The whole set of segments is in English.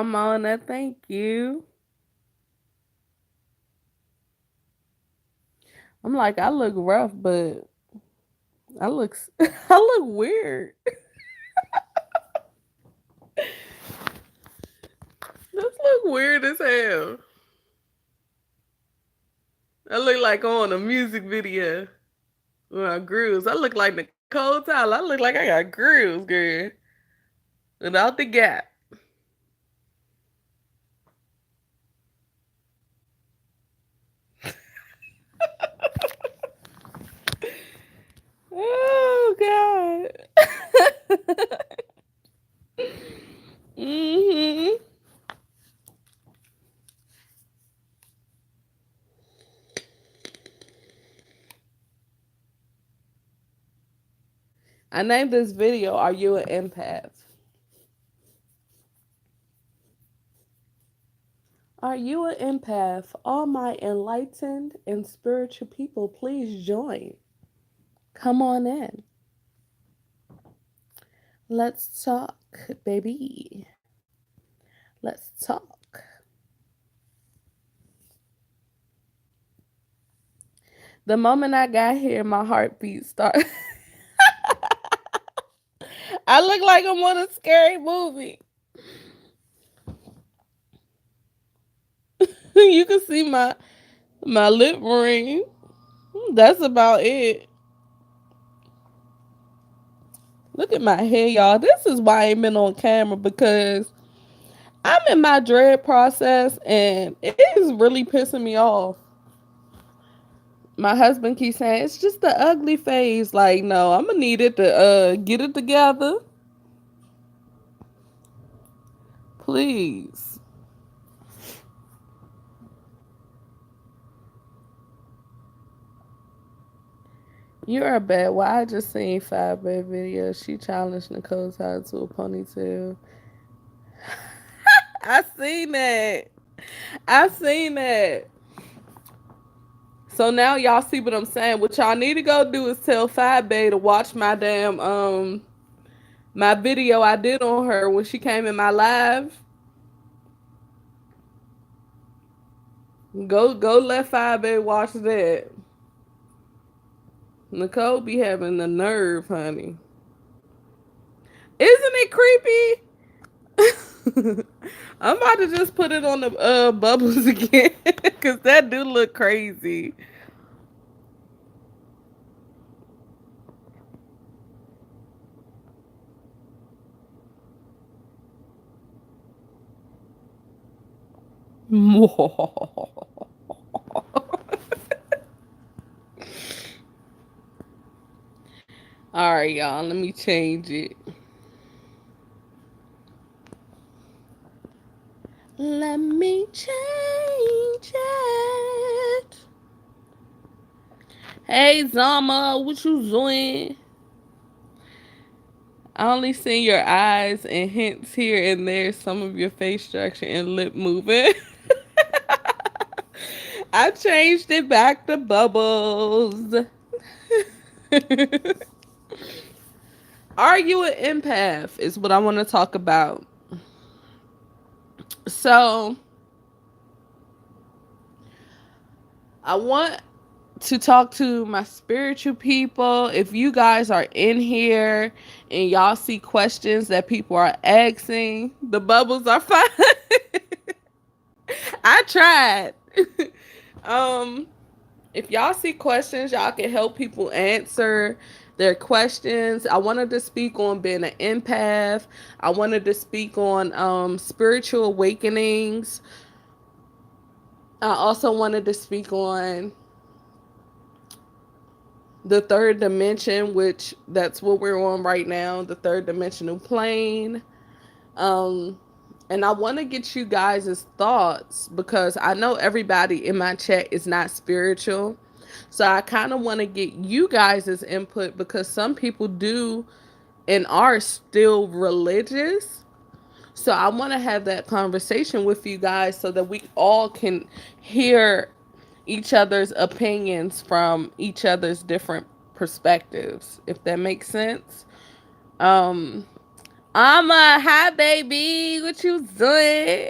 Mona. Thank you. I'm like, I look rough, but I look weird. This look weird as hell. I look like on a music video with my grooves. I look like Nicole Tyler. I look like I got grooves, girl. Without the gap. Oh God. hmm I named this video "Are You an Empath?" Are you an empath? All my enlightened and spiritual people, please join. Come on in. Let's talk, baby. Let's talk. The moment I got here, my heartbeat started. I look like I'm on a scary movie. You can see my lip ring. That's about it. Look at my hair, y'all. This is why I ain't been on camera because I'm in my dread process and it is really pissing me off. My husband keeps saying it's just the ugly phase. Like, no, I'm gonna need it to get it together. Please. You're a bad. Well, I just seen 5 Bad video. She challenged Nicole Tyler to a ponytail. I seen that. I seen that. So now y'all see what I'm saying. What y'all need to go do is tell 5 Bay to watch my damn my video I did on her when she came in my live. Go let 5 Bay watch that. Nicole be having the nerve, honey. Isn't it creepy? I'm about to just put it on the bubbles again because that do look crazy. All right, y'all. Let me change it. Let me change it. Hey, Zama, what you doing? I only see your eyes and hints here and there, some of your face structure and lip movement. I changed it back to bubbles. Are you an empath? Is what I want to talk about. So, I want to talk to my spiritual people. If you guys are in here and y'all see questions that people are asking, the bubbles are fine. I tried. um, if y'all see questions, y'all can help people answer their questions. I wanted to speak on being an empath. I wanted to speak on spiritual awakenings. I also wanted to speak on the third dimension, which that's what we're on right now, the third dimensional plane. Um, and I want to get you guys' thoughts because I know everybody in my chat is not spiritual. So I kind of want to get you guys' input because some people do and are still religious. So I want to have that conversation with you guys so that we all can hear each other's opinions from each other's different perspectives, if that makes sense. Um, Hi baby, what you doing?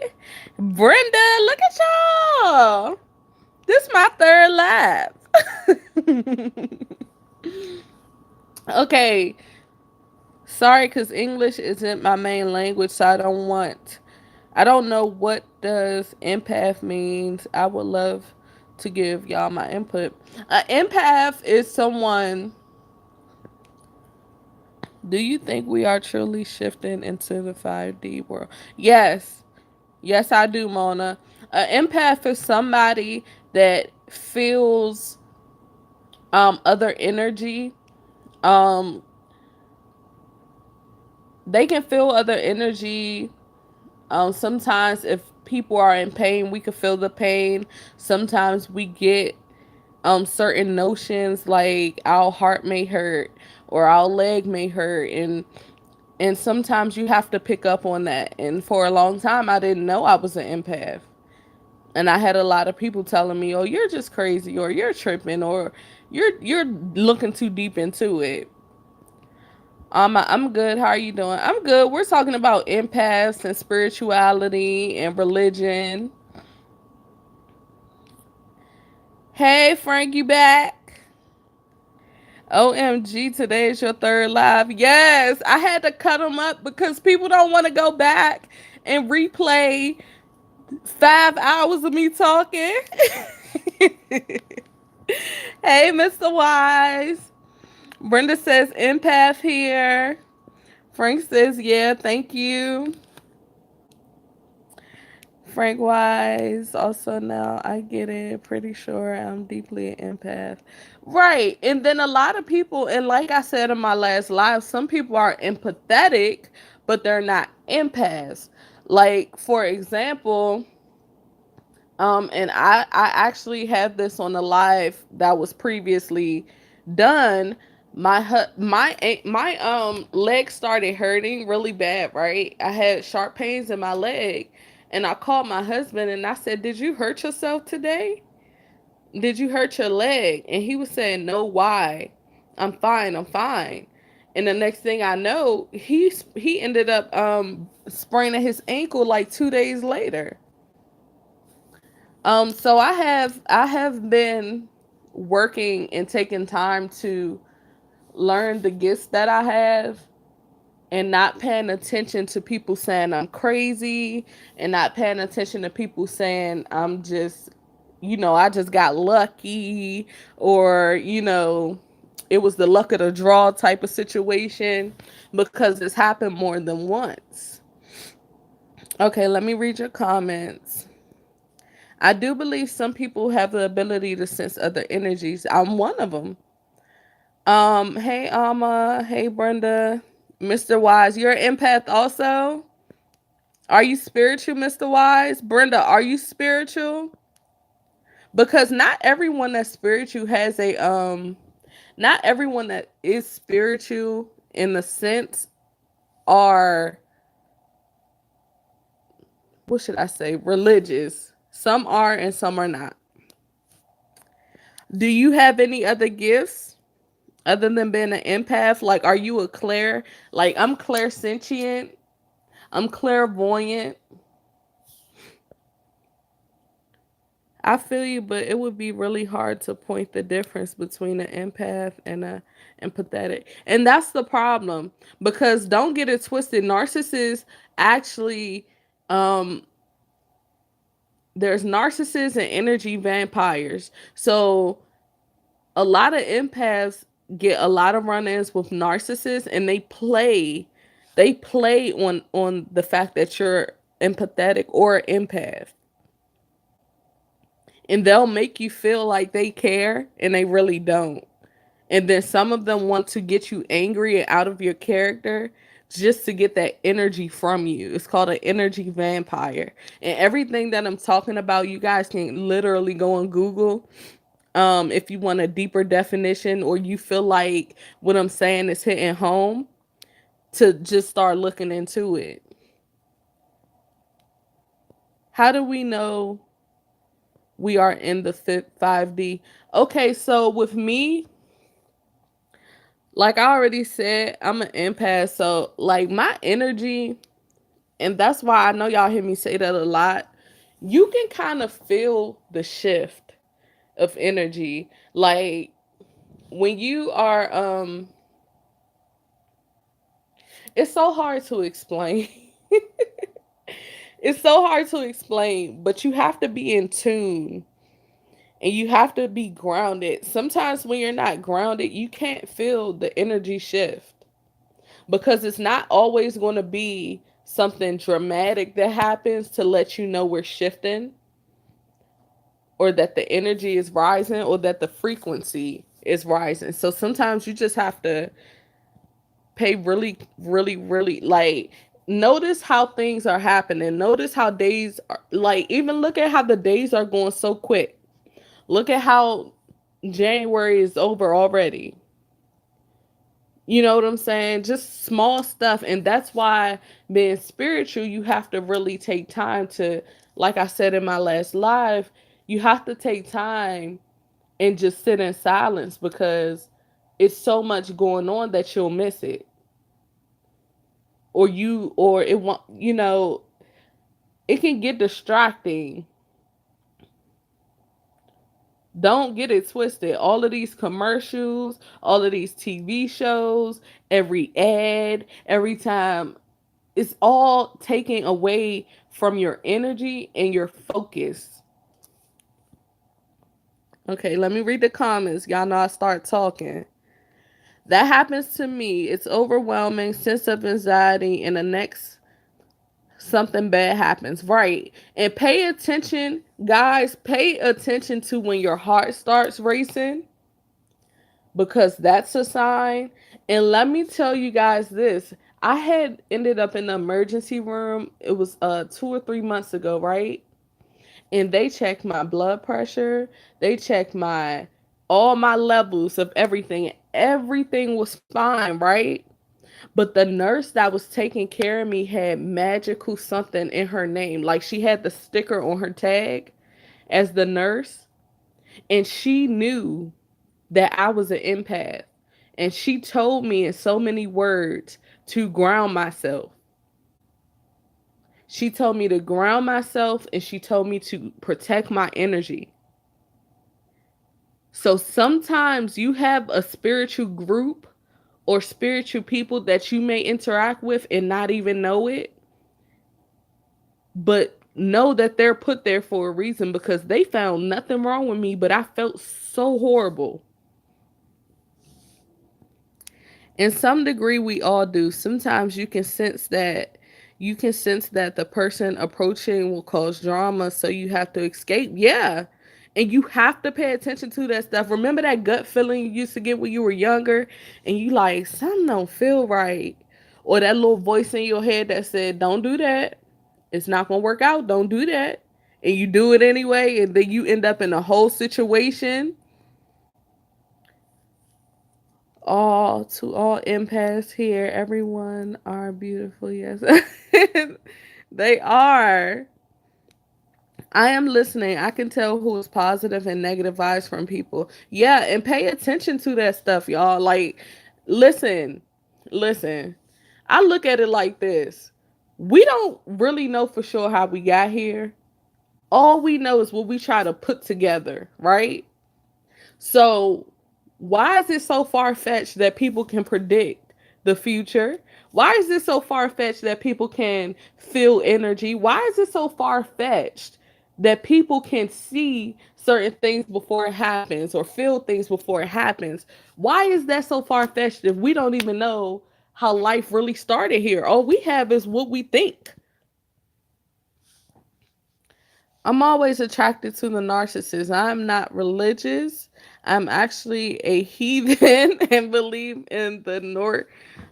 Brenda, look at y'all. This my third live. Okay, sorry, cause English isn't my main language, so I don't know what does empath means. I would love to give y'all my input. An empath is someone. Do you think we are truly shifting into the 5D world? Yes. Yes, I do, Mona. An empath is somebody that feels other energy. Um they can feel other energy. Sometimes if people are in pain, we can feel the pain. Sometimes we get certain notions like our heart may hurt or our leg may hurt, and sometimes you have to pick up on that. And for a long time I didn't know I was an empath. And I had a lot of people telling me, "Oh, you're just crazy," or "You're tripping," or "You're looking too deep into it." I'm good. How are you doing? I'm good. We're talking about empaths and spirituality and religion. Hey, Frank, you back? OMG, today is your third live. Yes, I had to cut them up because people don't want to go back and replay 5 hours of me talking. Hey, Mr. Wise. Brenda says empath here. Frank says, yeah, thank you. Frank Wise, also now I get it. Pretty sure I'm deeply an empath. Right. And then a lot of people, and like I said in my last live, some people are empathetic, but they're not empaths. Like, for example, and I actually have this on a live that was previously done. My leg started hurting really bad, right? I had sharp pains in my leg, and I called my husband and I said, "Did you hurt yourself today? Did you hurt your leg?" And he was saying, "No, why? I'm fine. I'm fine." And the next thing I know, he ended up spraining his ankle like 2 days later. So I have been working and taking time to learn the gifts that I have, and not paying attention to people saying I'm crazy, and not paying attention to people saying I'm just, I just got lucky, or, it was the luck of the draw type of situation, because it's happened more than once. Okay, let me read your comments. I do believe some people have the ability to sense other energies. I'm one of them. Hey Alma, hey Brenda, Mr. Wise, you're an empath also. Are you spiritual, Mr. Wise? Brenda, are you spiritual? Because not everyone that's spiritual has a not everyone that is spiritual in the sense are, what should I say, religious. Some are and some are not. Do you have any other gifts other than being an empath? Like, are you a clair? Like, I'm clairsentient. I'm clairvoyant. I feel you, but it would be really hard to point the difference between an empath and a empathetic. And that's the problem. Because don't get it twisted, narcissists actually, um there's narcissists and energy vampires. So a lot of empaths get a lot of run-ins with narcissists, and they play on the fact that you're empathetic or empath, and they'll make you feel like they care and they really don't. And then some of them want to get you angry and out of your character just to get that energy from you. It's called an energy vampire. And everything that I'm talking about, you guys can literally go on Google, if you want a deeper definition, or you feel like what I'm saying is hitting home, to just start looking into it. How do we know we are in the 5D? Okay, so with me, Like I already said, I'm an empath. So, like, my energy, and that's why I know y'all hear me say that a lot. You can kind of feel the shift of energy. Like, when you are, it's so hard to explain. It's so hard to explain, but you have to be in tune and you have to be grounded. Sometimes when you're not grounded, you can't feel the energy shift because it's not always going to be something dramatic that happens to let you know we're shifting or that the energy is rising or that the frequency is rising. So sometimes you just have to pay really like notice how things are happening. Notice how days are, like, even look at how the days are going so quick. Look at how January is over already. You know what I'm saying? Just small stuff. And that's why being spiritual, you have to really take time to, like I said in my last live, you have to take time and just sit in silence because it's so much going on that you'll miss it. Or it won't, it can get distracting. Don't get it twisted. All of these commercials, all of these TV shows, every ad, every time, it's all taking away from your energy and your focus. Okay, let me read the comments. Y'all know I start talking. That happens to me. It's overwhelming, sense of anxiety, and the next something bad happens. Right. And pay attention, guys, pay attention to when your heart starts racing because that's a sign. And let me tell you guys this. I had ended up in the emergency room. It was 2 or 3 months ago, right? And they checked my blood pressure. They checked my all my levels of everything. Everything was fine, right? But the nurse that was taking care of me had magical something in her name. Like she had the sticker on her tag as the nurse, and she knew that I was an empath. And she told me in so many words to ground myself. She told me to ground myself and she told me to protect my energy. So sometimes you have a spiritual group or spiritual people that you may interact with and not even know it, but know that they're put there for a reason because they found nothing wrong with me, but I felt so horrible. In some degree we all do. Sometimes you can sense that the person approaching will cause drama, so you have to escape. Yeah. And you have to pay attention to that stuff. Remember that gut feeling you used to get when you were younger and you like something don't feel right, or that little voice in your head that said don't do that, it's not gonna work out, don't do that, and you do it anyway, and then you end up in a whole situation. All to all empaths here, everyone are beautiful. Yes. They are. I am listening. I can tell who is positive and negative vibes from people. Yeah, and pay attention to that stuff, y'all. Like, listen, listen. I look at it like this. We don't really know for sure how we got here. All we know is what we try to put together, right? So, why is it so far fetched that people can predict the future? Why is it so far fetched that people can feel energy? Why is it so far fetched that people can see certain things before it happens or feel things before it happens? Why is that so far fetched if we don't even know how life really started here? All we have is what we think. I'm always attracted to the narcissist. I'm not religious. I'm actually a heathen and believe in the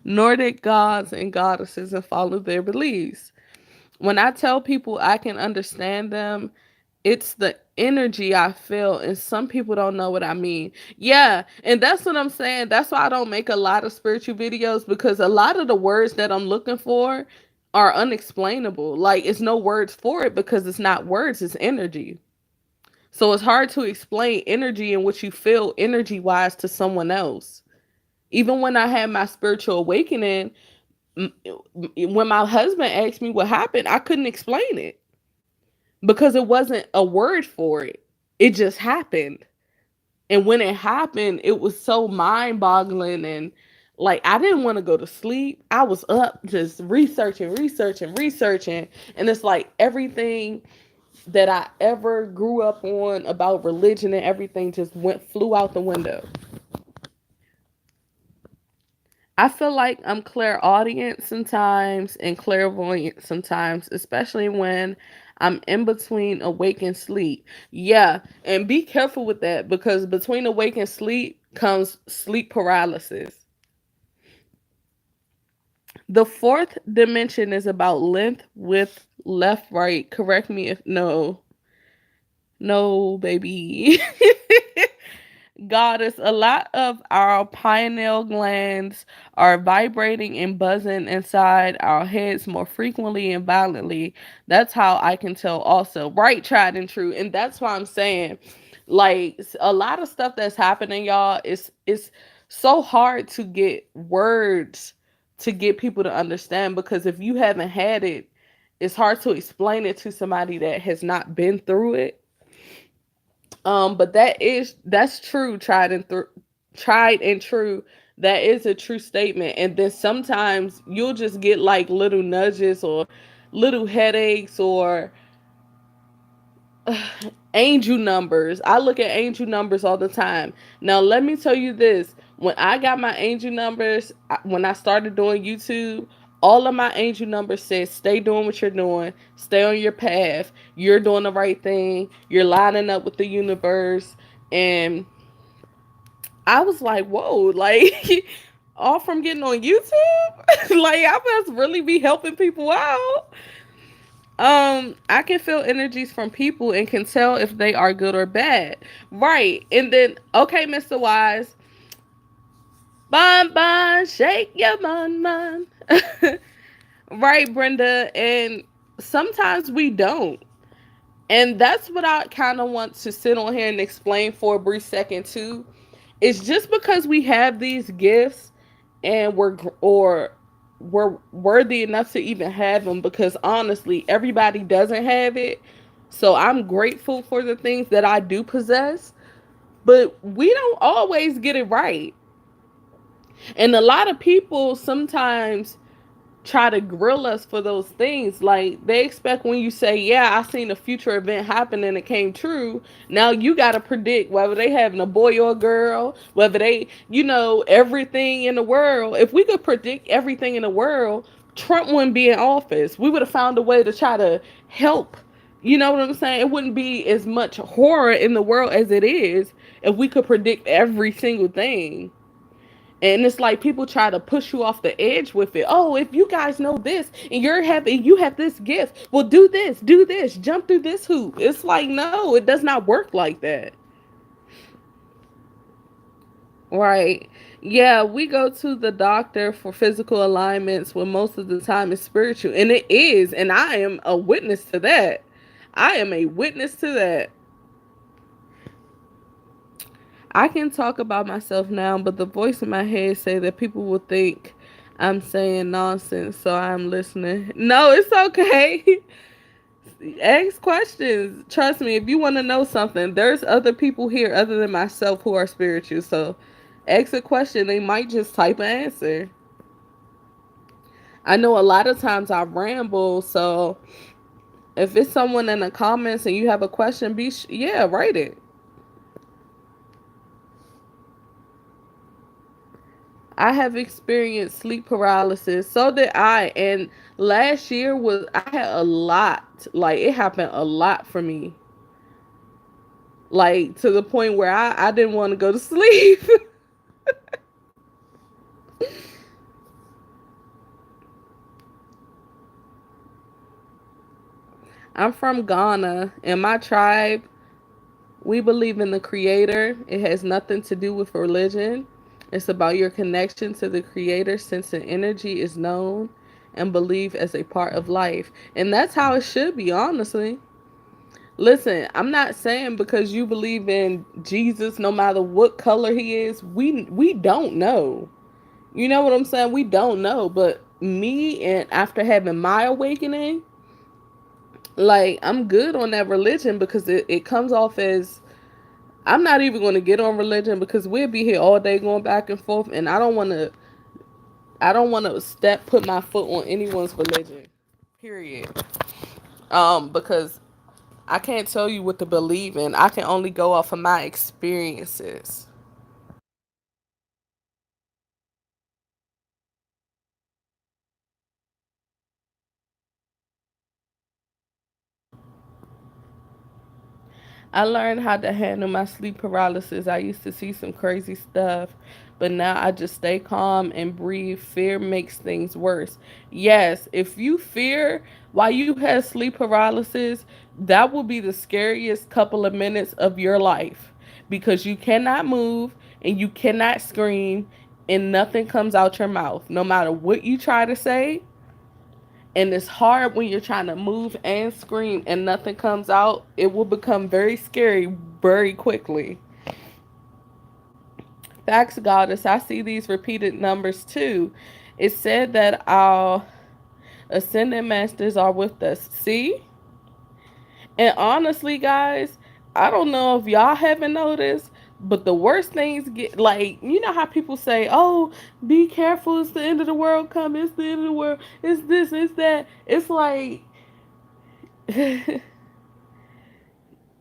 Nordic gods and goddesses and follow their beliefs. When I tell people I can understand them, it's the energy I feel, and some people don't know what I mean. Yeah, and that's what I'm saying. That's why I don't make a lot of spiritual videos because a lot of the words that I'm looking for are unexplainable. Like, it's no words for it because it's not words, it's energy. So it's hard to explain energy and what you feel energy wise to someone else, Even when I had my spiritual awakening, when my husband asked me what happened, I couldn't explain it because it wasn't a word for it. It just happened. And when it happened, it was so mind boggling. And like, I didn't want to go to sleep. I was up just researching. And it's like everything that I ever grew up on about religion and everything just flew out the window. I feel like I'm clairaudient sometimes and clairvoyant sometimes, especially when I'm in between awake and sleep. Yeah, and be careful with that because between awake and sleep comes sleep paralysis. The fourth dimension is about length, width, left, right. Correct me if no. No, baby. Goddess, a lot of our pineal glands are vibrating and buzzing inside our heads more frequently and violently. That's how I can tell also. Right, tried and true. And that's why I'm saying, like, a lot of stuff that's happening, y'all, is so hard to get words to get people to understand because if you haven't had it, it's hard to explain it to somebody that has not been through it. But that's true, tried and true. That is a true statement. And then sometimes you'll just get like little nudges or little headaches or angel numbers. I look at angel numbers all the time. Now, let me tell you this. When I got my angel numbers, when I started doing YouTube, all of my angel numbers said, stay doing what you're doing, stay on your path, you're doing the right thing, you're lining up with the universe. And I was like, whoa, like, all from getting on YouTube? Like, I must really be helping people out. I can feel energies from people and can tell if they are good or bad. Right. And then, okay, Mr. Wise, bun bun, shake your bun. Right, Brenda. And sometimes we don't. And that's what I kind of want to sit on here and explain for a brief second too. It's just because we have these gifts and we're worthy enough to even have them because honestly, everybody doesn't have it. So I'm grateful for the things that I do possess, but we don't always get it right. And a lot of people sometimes try to grill us for those things. Like they expect when you say, yeah, I seen a future event happen and it came true. Now you got to predict whether they having a boy or a girl, whether they, everything in the world. If we could predict everything in the world, Trump wouldn't be in office. We would have found a way to try to help. You know what I'm saying? It wouldn't be as much horror in the world as it is if we could predict every single thing. And it's like people try to push you off the edge with it. Oh, if you guys know this and you have this gift, well, do this, jump through this hoop. It's like, no, it does not work like that. Right. Yeah, we go to the doctor for physical alignments when most of the time it's spiritual. And it is. And I am a witness to that. I am a witness to that. I can talk about myself now, but the voice in my head say that people will think I'm saying nonsense, so I'm listening. No, it's okay. Ask questions. Trust me, if you want to know something, there's other people here other than myself who are spiritual. So ask a question, they might just type an answer. I know a lot of times I ramble, so if it's someone in the comments and you have a question, yeah, write it. I have experienced sleep paralysis. So did I. And last year I had a lot. Like it happened a lot for me. Like to the point where I didn't want to go to sleep. I'm from Ghana and my tribe, we believe in the creator. It has nothing to do with religion. It's about your connection to the creator since an energy is known and believed as a part of life. And that's how it should be, honestly. Listen, I'm not saying because you believe in Jesus, no matter what color he is, we don't know. You know what I'm saying? We don't know. But me, and after having my awakening, like, I'm good on that religion because it comes off as, I'm not even going to get on religion because we'll be here all day going back and forth, and I don't want to put my foot on anyone's religion. Period. Because I can't tell you what to believe in. I can only go off of my experiences. I learned how to handle my sleep paralysis. I used to see some crazy stuff, but now I just stay calm and breathe. Fear makes things worse. Yes, if you fear while you have sleep paralysis, that will be the scariest couple of minutes of your life because you cannot move and you cannot scream and nothing comes out your mouth. No matter what you try to say, and it's hard when you're trying to move and scream and nothing comes out. It will become very scary very quickly. Facts, goddess. I see these repeated numbers too. It said that our ascended masters are with us. See? And honestly, guys, I don't know if y'all haven't noticed, but the worst things get, like, you know how people say, oh, be careful, it's the end of the world coming, it's the end of the world, it's this, it's that. It's like,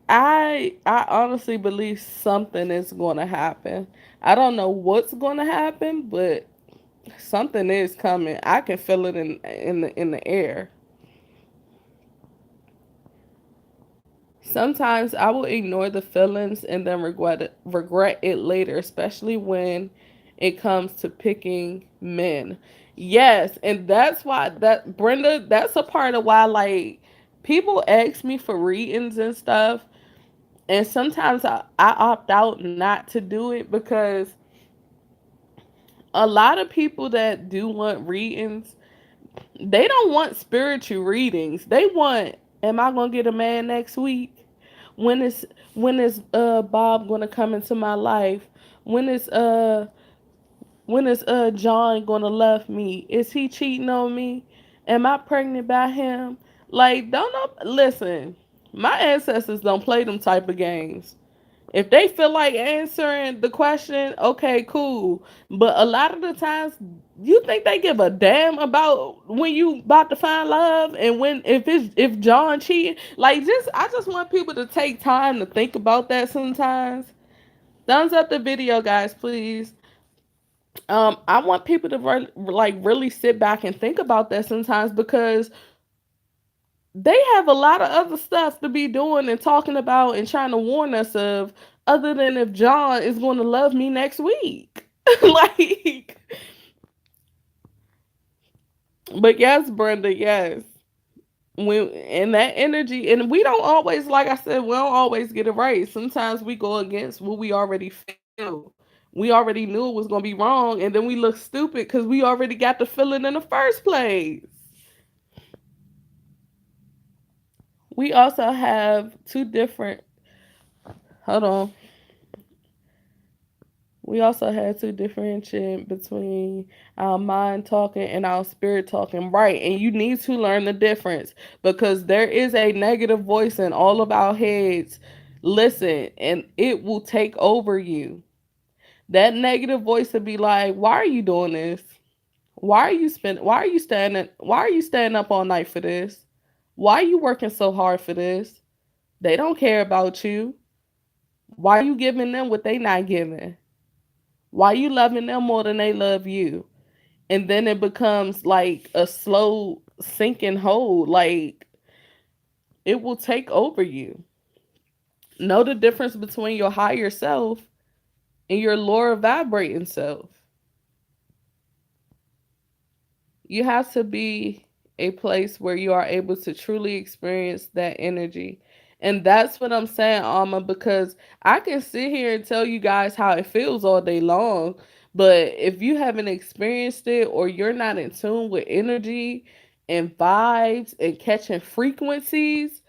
I honestly believe something is going to happen. I don't know what's going to happen, but something is coming. I can feel it in the air. Sometimes I will ignore the feelings and then regret it later, especially when it comes to picking men. Yes, and that's why, that Brenda, that's a part of why, like, people ask me for readings and stuff, and sometimes I opt out not to do it because a lot of people that do want readings, they don't want spiritual readings. They want, am I gonna get a man next week? When is Bob gonna come into my life? When is uh when is John gonna love me? Is he cheating on me? Am I pregnant by him? Like, don't know, listen. My ancestors don't play them type of games. If they feel like answering the question, okay, cool. But a lot of the times, you think they give a damn about when you about to find love and when, if John cheating? Like, just, I just want people to take time to think about that sometimes. Thumbs up the video, guys, please. I want people to like really sit back and think about that sometimes because they have a lot of other stuff to be doing and talking about and trying to warn us of, other than if John is going to love me next week. Like, but yes, Brenda, yes. When, and that energy, and we don't always, like I said, we don't always get it right. Sometimes we go against what we already feel. We already knew it was going to be wrong, and then we look stupid because we already got the feeling in the first place. We also have two different, hold on. We also had to differentiate between our mind talking and our spirit talking, right? And you need to learn the difference because there is a negative voice in all of our heads. Listen, and it will take over you. That negative voice will be like, "Why are you doing this? Why are you standing up all night for this? Why are you working so hard for this? They don't care about you. Why are you giving them what they not giving? Why you loving them more than they love you?" And then it becomes like a slow sinking hole. Like, it will take over you. Know the difference between your higher self and your lower vibrating self. You have to be a place where you are able to truly experience that energy. And that's what I'm saying, Alma, because I can sit here and tell you guys how it feels all day long. But if you haven't experienced it or you're not in tune with energy and vibes and catching frequencies,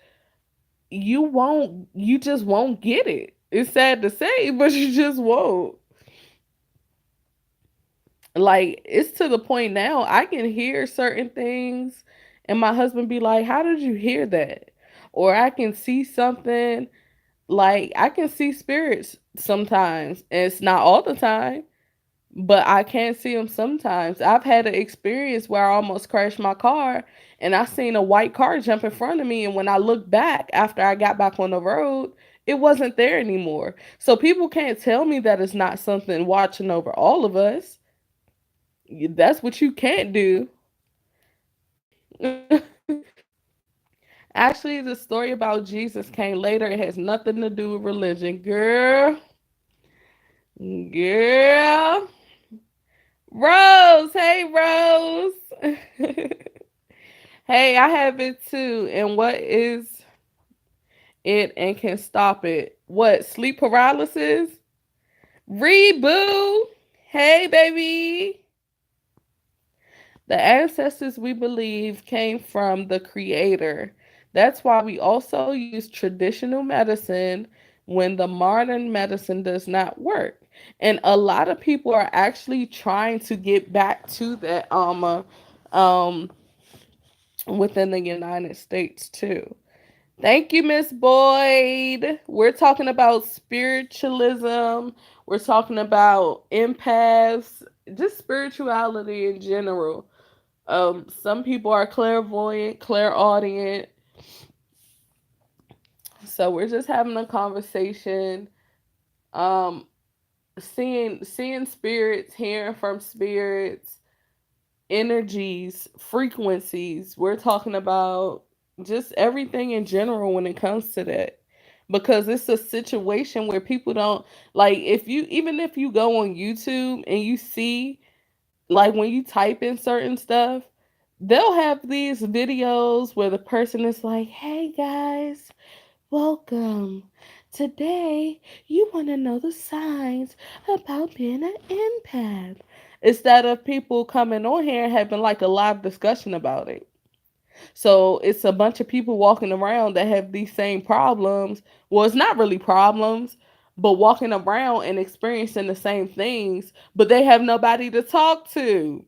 you just won't get it. It's sad to say, but you just won't. Like, it's to the point now I can hear certain things and my husband be like, "How did you hear that?" Or I can see something, like I can see spirits sometimes. And it's not all the time, but I can see them sometimes. I've had an experience where I almost crashed my car and I seen a white car jump in front of me, and when I looked back after I got back on the road, it wasn't there anymore. So people can't tell me that it's not something watching over all of us. That's what you can't do. Actually, the story about Jesus came later. It has nothing to do with religion. Girl. Rose, hey Rose. Hey, I have it too. And what is it and can stop it? What, sleep paralysis? Reboot. Hey, baby. The ancestors, we believe, came from the creator. That's why we also use traditional medicine when the modern medicine does not work. And a lot of people are actually trying to get back to that um within the United States too. Thank you, Miss Boyd. We're talking about spiritualism. We're talking about empaths, just spirituality in general. Some people are clairvoyant, clairaudient. So we're just having a conversation. Um, seeing spirits, hearing from spirits, energies, frequencies. We're talking about just everything in general when it comes to that. Because it's a situation where people don't, like, if you, even if you go on YouTube and you see, like, when you type in certain stuff, they'll have these videos where the person is like, "Hey guys, welcome. Today, you want to know the signs about being an empath." Instead of people coming on here and having like a live discussion about it. So it's a bunch of people walking around that have these same problems. Well, it's not really problems, but walking around and experiencing the same things, but they have nobody to talk to.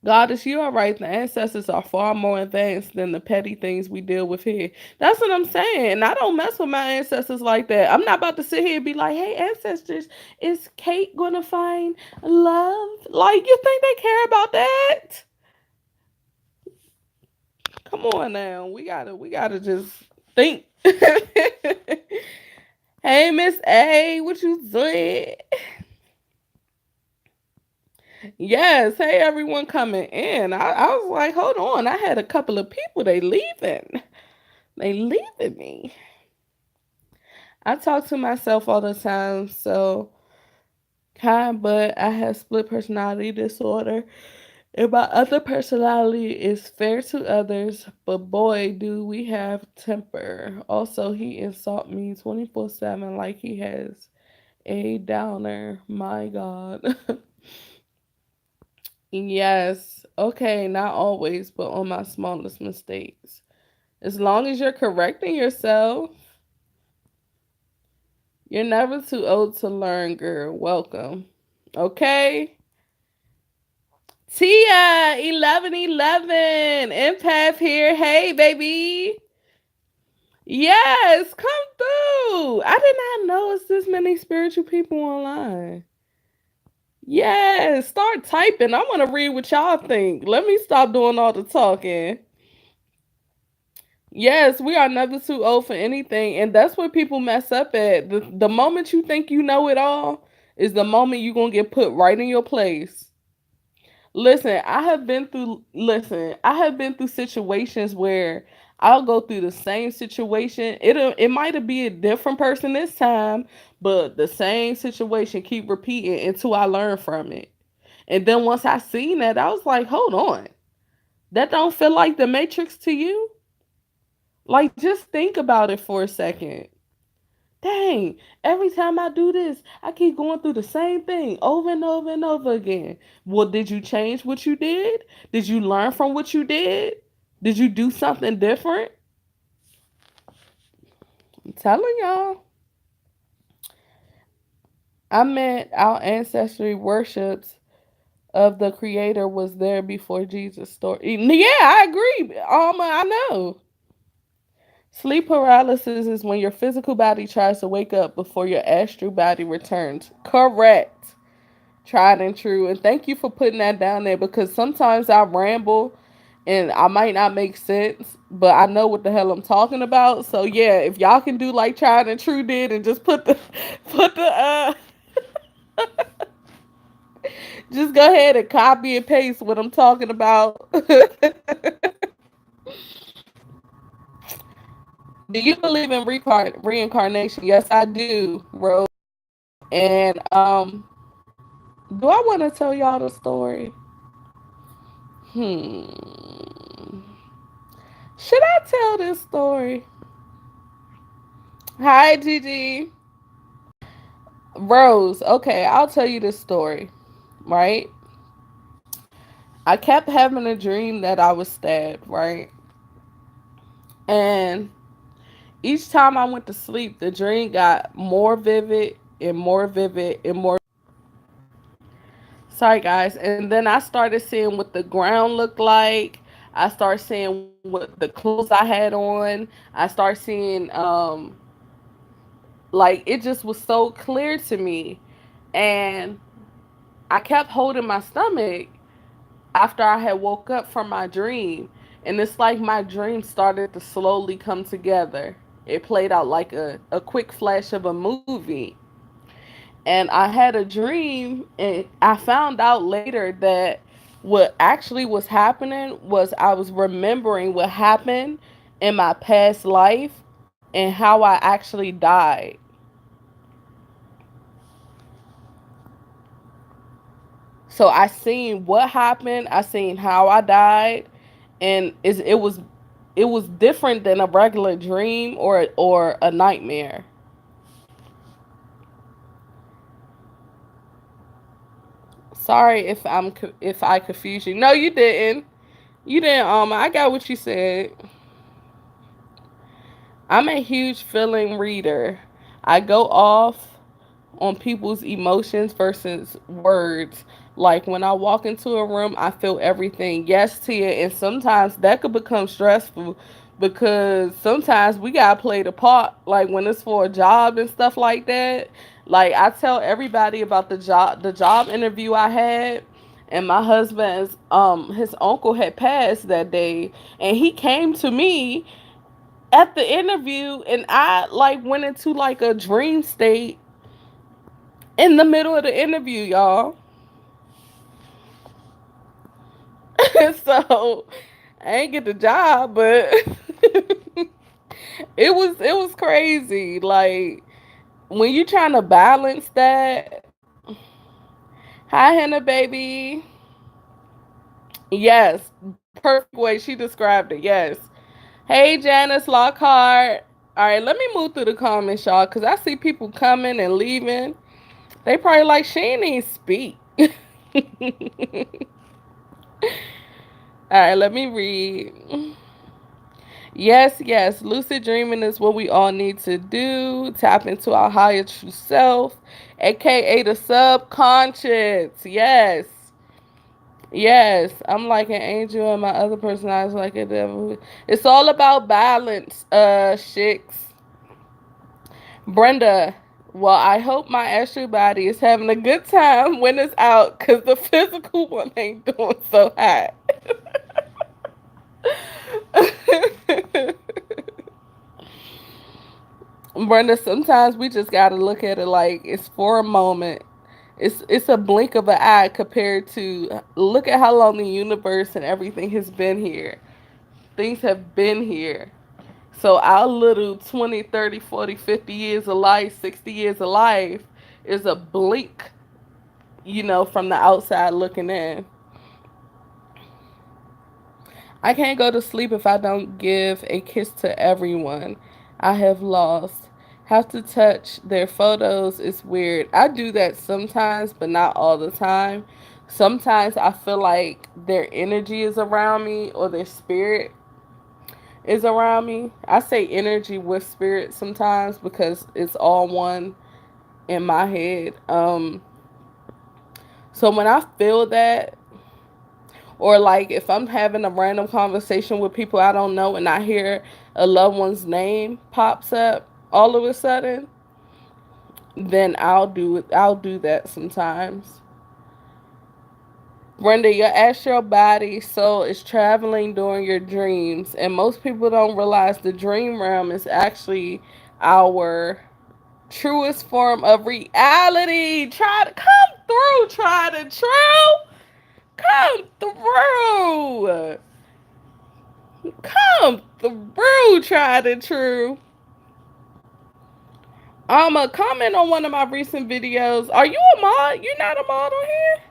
Goddess, you are right. The ancestors are far more advanced than the petty things we deal with here. That's what I'm saying. I don't mess with my ancestors like that. I'm not about to sit here and be like, "Hey, ancestors, is Kate gonna find love?" Like, you think they care about that? Come on now. We gotta just think. Hey, Miss A, what you doing? Yes. Hey, everyone coming in. I was like, hold on. I had a couple of people. They leaving. They leaving me. I talk to myself all the time, so kind, but I have split personality disorder. And my other personality is fair to others, but boy, do we have temper. Also, he insult me 24/7 like he has a downer. My God. Yes. Okay, not always, but on my smallest mistakes. As long as you're correcting yourself, you're never too old to learn, girl. Welcome. Okay. Tia, 1111. Empath here. Hey, baby. Yes, come through. I did not know it's this many spiritual people online. Yes, start typing. I want to read what y'all think. Let me stop doing all the talking. Yes, we are never too old for anything. And that's where people mess up at. The moment you think you know it all is the moment you're going to get put right in your place. I have been through situations where I'll go through the same situation. It might be a different person this time, but the same situation keep repeating until I learn from it. And then once I seen that, I was like, hold on. That don't feel like the Matrix to you? Like, just think about it for a second. Dang, every time I do this, I keep going through the same thing over and over and over again. Well, did you change what you did? Did you learn from what you did? Did you do something different? I'm telling y'all. I meant our ancestry worships of the creator was there before Jesus' story. Yeah, I agree. I know. Sleep paralysis is when your physical body tries to wake up before your astral body returns. Correct. Tried and true. And thank you for putting that down there because sometimes I ramble and I might not make sense, but I know what the hell I'm talking about. So yeah, if y'all can do like Tried and True did and just put the put the just go ahead and copy and paste what I'm talking about. Do you believe in reincarnation? Yes, I do, Rose. And do I want to tell y'all the story? Hmm. Should I tell this story? Hi, Gigi. Rose. Okay, I'll tell you this story. Right? I kept having a dream that I was stabbed. Right? And each time I went to sleep, the dream got more vivid and more vivid and more. Sorry, guys. And then I started seeing what the ground looked like. I started seeing what the clothes I had on. I started seeing, like, it just was so clear to me. And I kept holding my stomach after I had woke up from my dream. And it's like my dream started to slowly come together. It played out like a quick flash of a movie. And I had a dream, and I found out later that what actually was happening was I was remembering what happened in my past life and how I actually died. So I seen what happened, I seen how I died, and it was different than a regular dream or a nightmare. Sorry if I confused you. No, you didn't. You didn't. I got what you said. I'm a huge feeling reader. I go off on people's emotions versus words. Like when I walk into a room, I feel everything. Yes, Tia, and sometimes that could become stressful because sometimes we gotta play the part. Like when it's for a job and stuff like that. Like I tell everybody about the job interview I had, and my husband's his uncle had passed that day, and he came to me at the interview, and I like went into like a dream state in the middle of the interview, y'all. So I ain't get the job, but it was crazy. Like when you trying to balance that. Hi, Hannah, baby. Yes, perfect way she described it. Yes. Hey, Janice Lockhart. All right, let me move through the comments, y'all, because I see people coming and leaving. They probably like she ain't even speak. All right, let me read. Yes, yes. Lucid dreaming is what we all need to do. Tap into our higher true self, aka the subconscious. Yes. Yes. I'm like an angel and my other personality is like a devil. It's all about balance, chicks. Brenda. Well, I hope my astral body is having a good time when it's out because the physical one ain't doing so hot. Brenda, sometimes we just gotta look at it like it's for a moment. It's a blink of an eye compared to look at how long the universe and everything has been here. Things have been here. So our little 20, 30, 40, 50 years of life, 60 years of life is a blink, from the outside looking in. I can't go to sleep if I don't give a kiss to everyone I have lost. Have to touch their photos. It's weird. I do that sometimes, but not all the time. Sometimes I feel like their energy is around me or their spirit is around me. I say energy with spirit sometimes because it's all one. in my head. So when I feel that, or like if I'm having a random conversation with people I don't know and I hear a loved one's name pops up all of a sudden, then I'll do it. I'll do that sometimes. Brenda, your astral body soul is traveling during your dreams, and most people don't realize the dream realm is actually our truest form of reality. Try to come through, try to true. Come through. Come through, tried and true. A comment on one of my recent videos. Are you a mod? You're not a mod on here?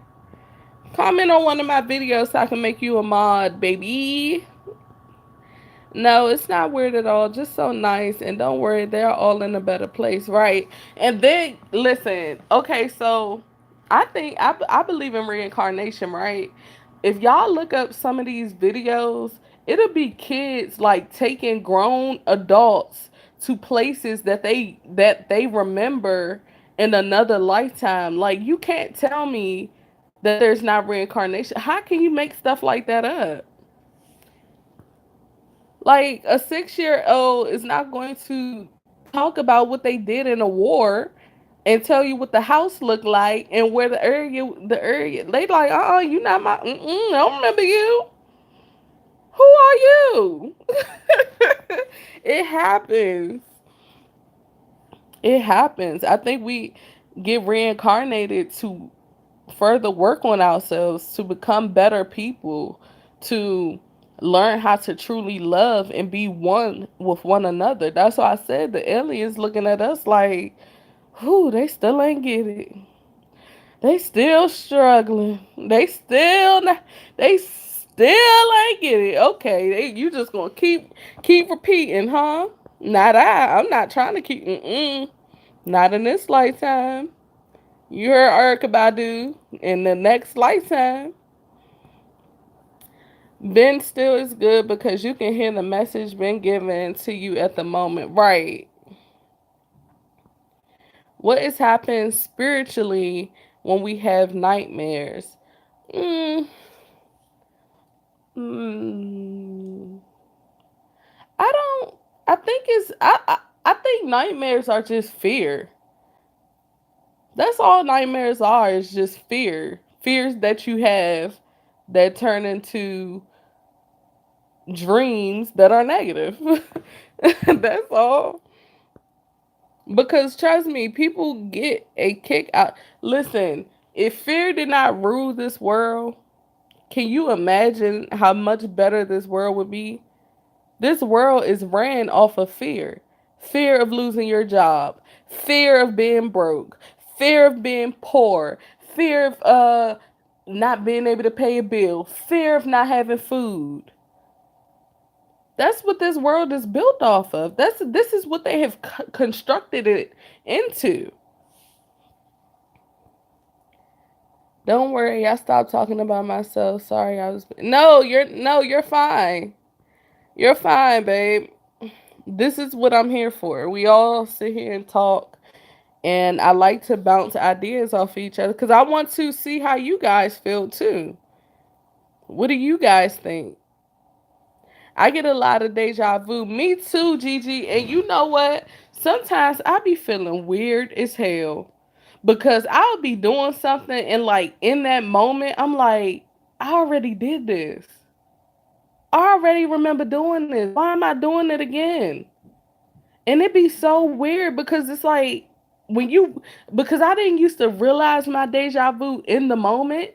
Comment on one of my videos so I can make you a mod, baby. No, it's not weird at all. Just so nice. And don't worry, they're all in a better place, right? And then, listen, okay, so I believe in reincarnation, right? If y'all look up some of these videos, it'll be kids like taking grown adults to places that they remember in another lifetime. Like, you can't tell me that there's not reincarnation. How can you make stuff like that up? Like, a 6-year old is not going to talk about what they did in a war and tell you what the house looked like and where the area they like, you not my, I don't remember you. Who are you? It happens. It happens. I think we get reincarnated to further work on ourselves, to become better people, to learn how to truly love and be one with one another. That's why I said the aliens looking at us like, whoo, they still ain't get it. They still struggling. They still ain't get it. Okay, you just gonna keep repeating, huh? Not I. I'm not trying to keep. Not in this lifetime. You heard Erica Badu. In the next lifetime. Ben still is good because you can hear the message been given to you at the moment. Right. What is happening spiritually when we have nightmares? Mm, mm, I don't. I think it's. I think nightmares are just fear. That's all nightmares are. Is just fear. Fears that you have that turn into dreams that are negative. That's all. Because trust me, people get a kick out. Listen, if fear did not rule this world, can you imagine how much better this world would be? This world is ran off of fear. Fear of losing your job, fear of being broke, fear of being poor, fear of not being able to pay a bill, fear of not having food. That's what this world is built off of. This is what they have constructed it into. Don't worry, I stopped talking about myself. Sorry, I was. No, you're fine. You're fine, babe. This is what I'm here for. We all sit here and talk, and I like to bounce ideas off each other because I want to see how you guys feel too. What do you guys think? I get a lot of deja vu. Me too, Gigi. And you know what? Sometimes I be feeling weird as hell because I'll be doing something and like in that moment, I'm like, I already did this. I already remember doing this. Why am I doing it again? And it be so weird because it's like when you because I didn't used to realize my deja vu in the moment,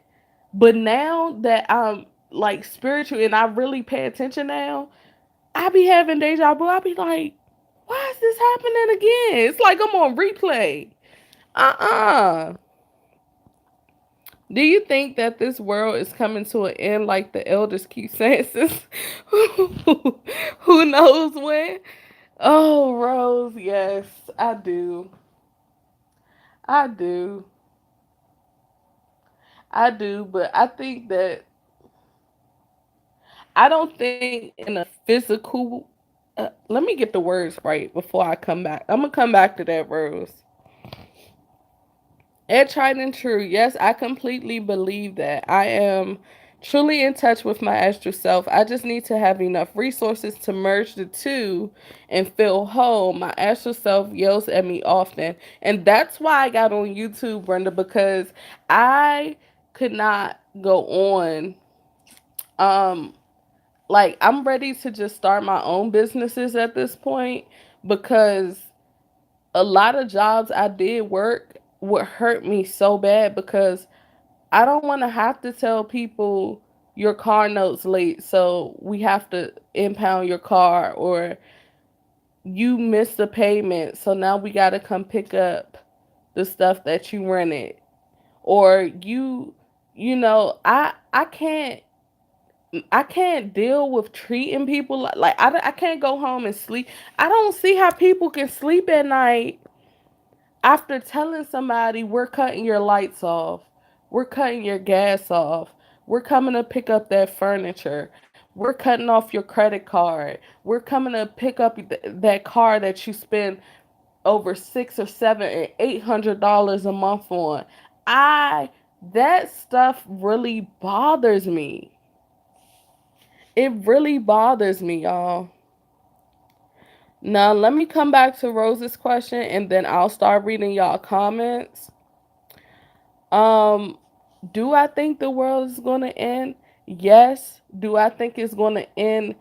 but now that I'm like spiritual and I really pay attention now, I be having deja vu. I be like, why is this happening again? It's like I'm on replay. Uh-uh. Do you think that this world is coming to an end like the elders keep saying since who knows when? Oh, Rose, yes, I do. I do. I do, but I think that I don't think in a physical. Let me get the words right before I come back. I'm gonna come back to that, Rose. And tried and true. Yes, I completely believe that. I am truly in touch with my astral self. I just need to have enough resources to merge the two and feel whole. My astral self yells at me often. And that's why I got on YouTube, Brenda, because I could not go on. Um, like, I'm ready to just start my own businesses at this point because a lot of jobs I did work would hurt me so bad because I don't want to have to tell people your car note's late, so we have to impound your car, or you missed the payment, so now we got to come pick up the stuff that you rented, or I can't deal with treating people I can't go home and sleep. I don't see how people can sleep at night after telling somebody we're cutting your lights off, we're cutting your gas off, we're coming to pick up that furniture, we're cutting off your credit card, we're coming to pick up that car that you spend over 6 or 7 and $800 a month on. I That stuff really bothers me. It really bothers me, y'all. Now let me come back to Rose's question and then I'll start reading y'all comments. Um, do I think the world is going to end? Yes. Do I think it's going to end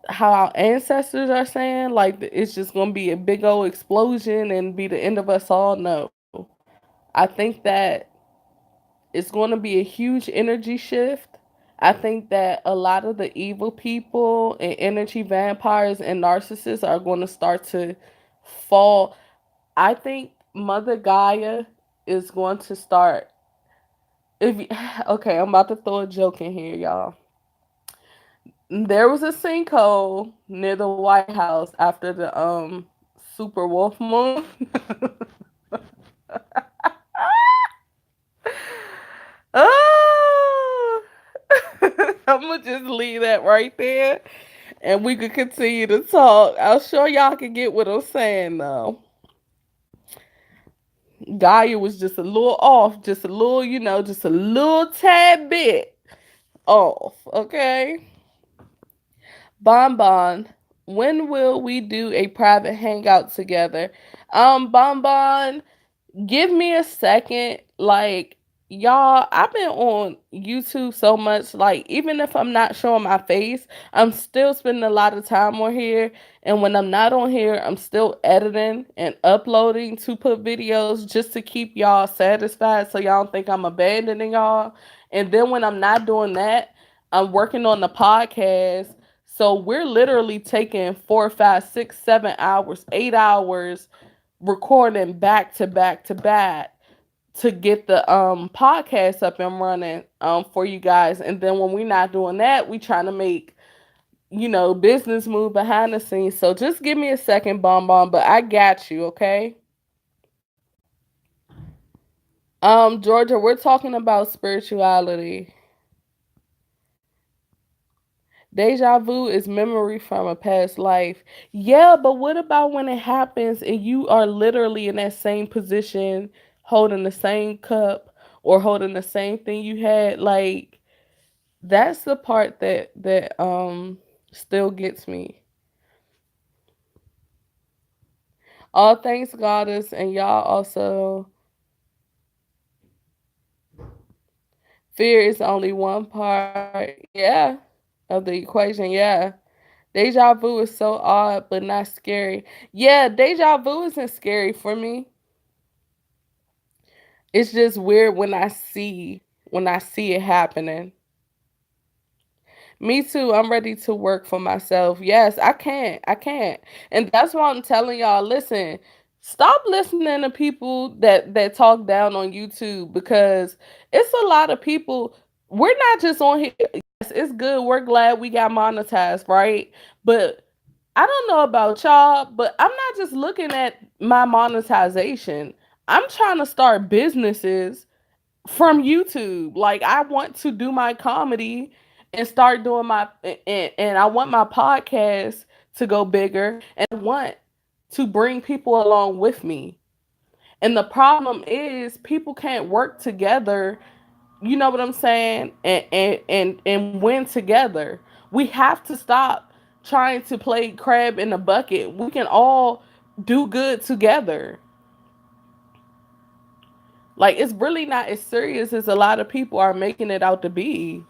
how our ancestors are saying? Like it's just going to be a big old explosion and be the end of us all? No. I think that it's going to be a huge energy shift. I think that a lot of the evil people and energy vampires and narcissists are going to start to fall. I think Mother Gaia is going to start. If Okay, I'm about to throw a joke in here, y'all. There was a sinkhole near the White House after the super wolf moon. Oh, I'm gonna just leave that right there, and we could continue to talk. I'm sure y'all can get what I'm saying though. Gaia was just a little off, just a little, just a little tad bit off. Okay. Bonbon, when will we do a private hangout together? Bonbon, give me a second. Like, y'all, I've been on YouTube so much. Like, even if I'm not showing my face, I'm still spending a lot of time on here. And when I'm not on here, I'm still editing and uploading to put videos just to keep y'all satisfied so y'all don't think I'm abandoning y'all. And then when I'm not doing that, I'm working on the podcast. So we're literally taking 4, 5, 6, 7 hours, 8 hours recording back to back to back to get the podcast up and running for you guys. And then when we're not doing that, we trying to make business move behind the scenes. So just give me a second, Bonbon, but I got you, okay? Georgia, we're talking about spirituality. Deja vu is memory from a past life. Yeah, but what about when it happens and you are literally in that same position, holding the same cup or holding the same thing you had? Like, that's the part that still gets me. All thanks goddess, and y'all also, fear is only one part, yeah, of the equation, yeah. Deja vu is so odd but not scary. Yeah, deja vu isn't scary for me. It's just weird when I see it happening. Me too. I'm ready to work for myself. Yes, I can't. I can't. And that's why I'm telling y'all, listen, stop listening to people that talk down on YouTube, because it's a lot of people. We're not just on here. Yes, it's good. We're glad we got monetized, right? But I don't know about y'all, but I'm not just looking at my monetization. I'm trying to start businesses from YouTube. Like, I want to do my comedy and start doing and I want my podcast to go bigger, and I want to bring people along with me. And the problem is people can't work together, you know what I'm saying, and win together. We have to stop trying to play crab in a bucket. We can all do good together. Like, it's really not as serious as a lot of people are making it out to be.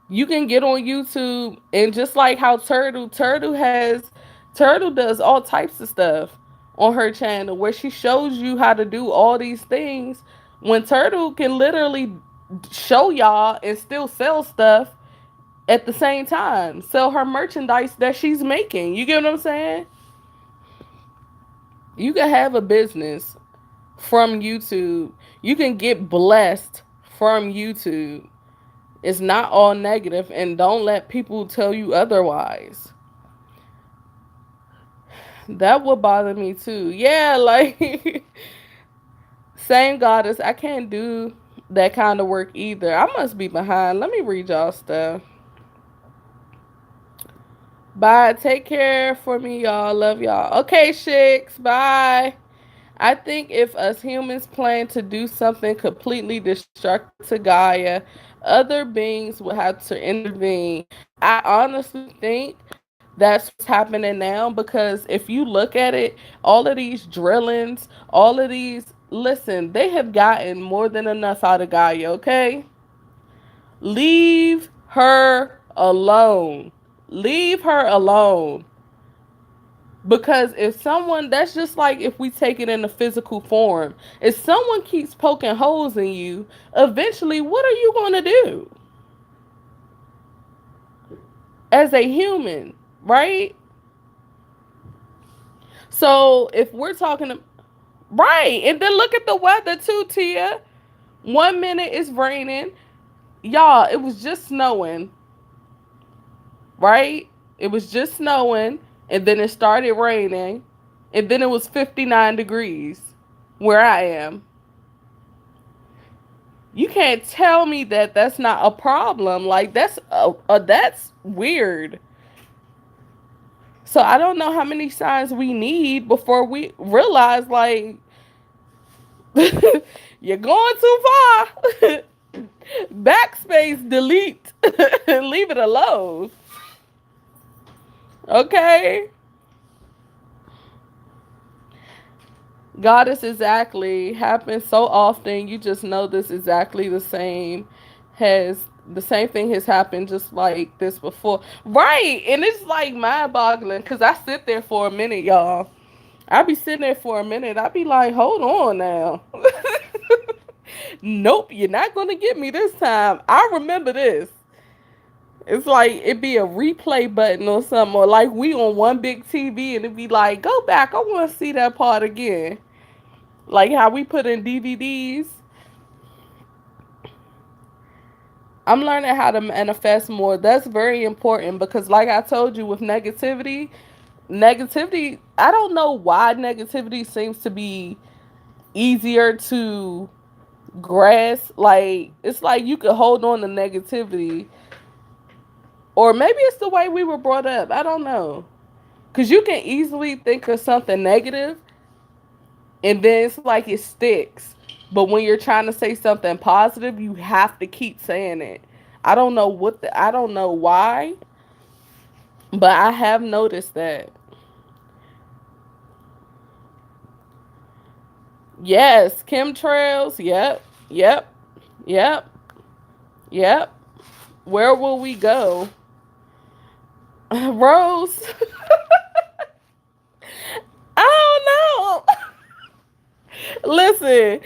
You can get on YouTube, and just like how Turtle does all types of stuff on her channel where she shows you how to do all these things, when Turtle can literally show y'all and still sell stuff at the same time, sell her merchandise that she's making. You get what I'm saying? You can have a business from YouTube. You can get blessed from YouTube. It's not all negative, and don't let people tell you otherwise. That would bother me too. Yeah, like same goddess. I can't do that kind of work either. I must be behind. Let me read y'all stuff. Bye. Take care for me, y'all. Love y'all. Okay, chicks. Bye. I think if us humans plan to do something completely destructive to Gaia, other beings will have to intervene. I honestly think that's what's happening now, because if you look at it, all of these drillings, all of these, listen, they have gotten more than enough out of Gaia, okay? Leave her alone. Leave her alone. Because if someone, that's just like if we take it in a physical form. If someone keeps poking holes in you, eventually, what are you going to do as a human, right? So if we're talking, right, and then look at the weather too, Tia. 1 minute it's raining. Y'all, it was just snowing, right? It was just snowing, and then it started raining, and then it was 59 degrees where I am. You can't tell me that that's not a problem. Like, that's weird. So I don't know how many signs we need before we realize, like, you're going too far. Backspace, delete, leave it alone. Okay. Goddess, exactly. Happens so often. You just know this exactly the same. Has the same thing has happened just like this before. Right. And it's like mind boggling because I sit there for a minute, y'all. I be sitting there for a minute. I be like, hold on now. Nope, you're not going to get me this time. I remember this. It's like it be a replay button or something, or like we on one big TV and it be like, go back. I want to see that part again. Like how we put in DVDs. I'm learning how to manifest more. That's very important because, like I told you, with negativity, I don't know why negativity seems to be easier to grasp. Like, it's like you could hold on to negativity. Or maybe it's the way we were brought up. I don't know. Because you can easily think of something negative and then it's like it sticks. But when you're trying to say something positive, you have to keep saying it. I don't know why, but I have noticed that. Yes, chemtrails. Yep. Yep. Yep. Yep. Where will we go? Rose. I don't know. Listen,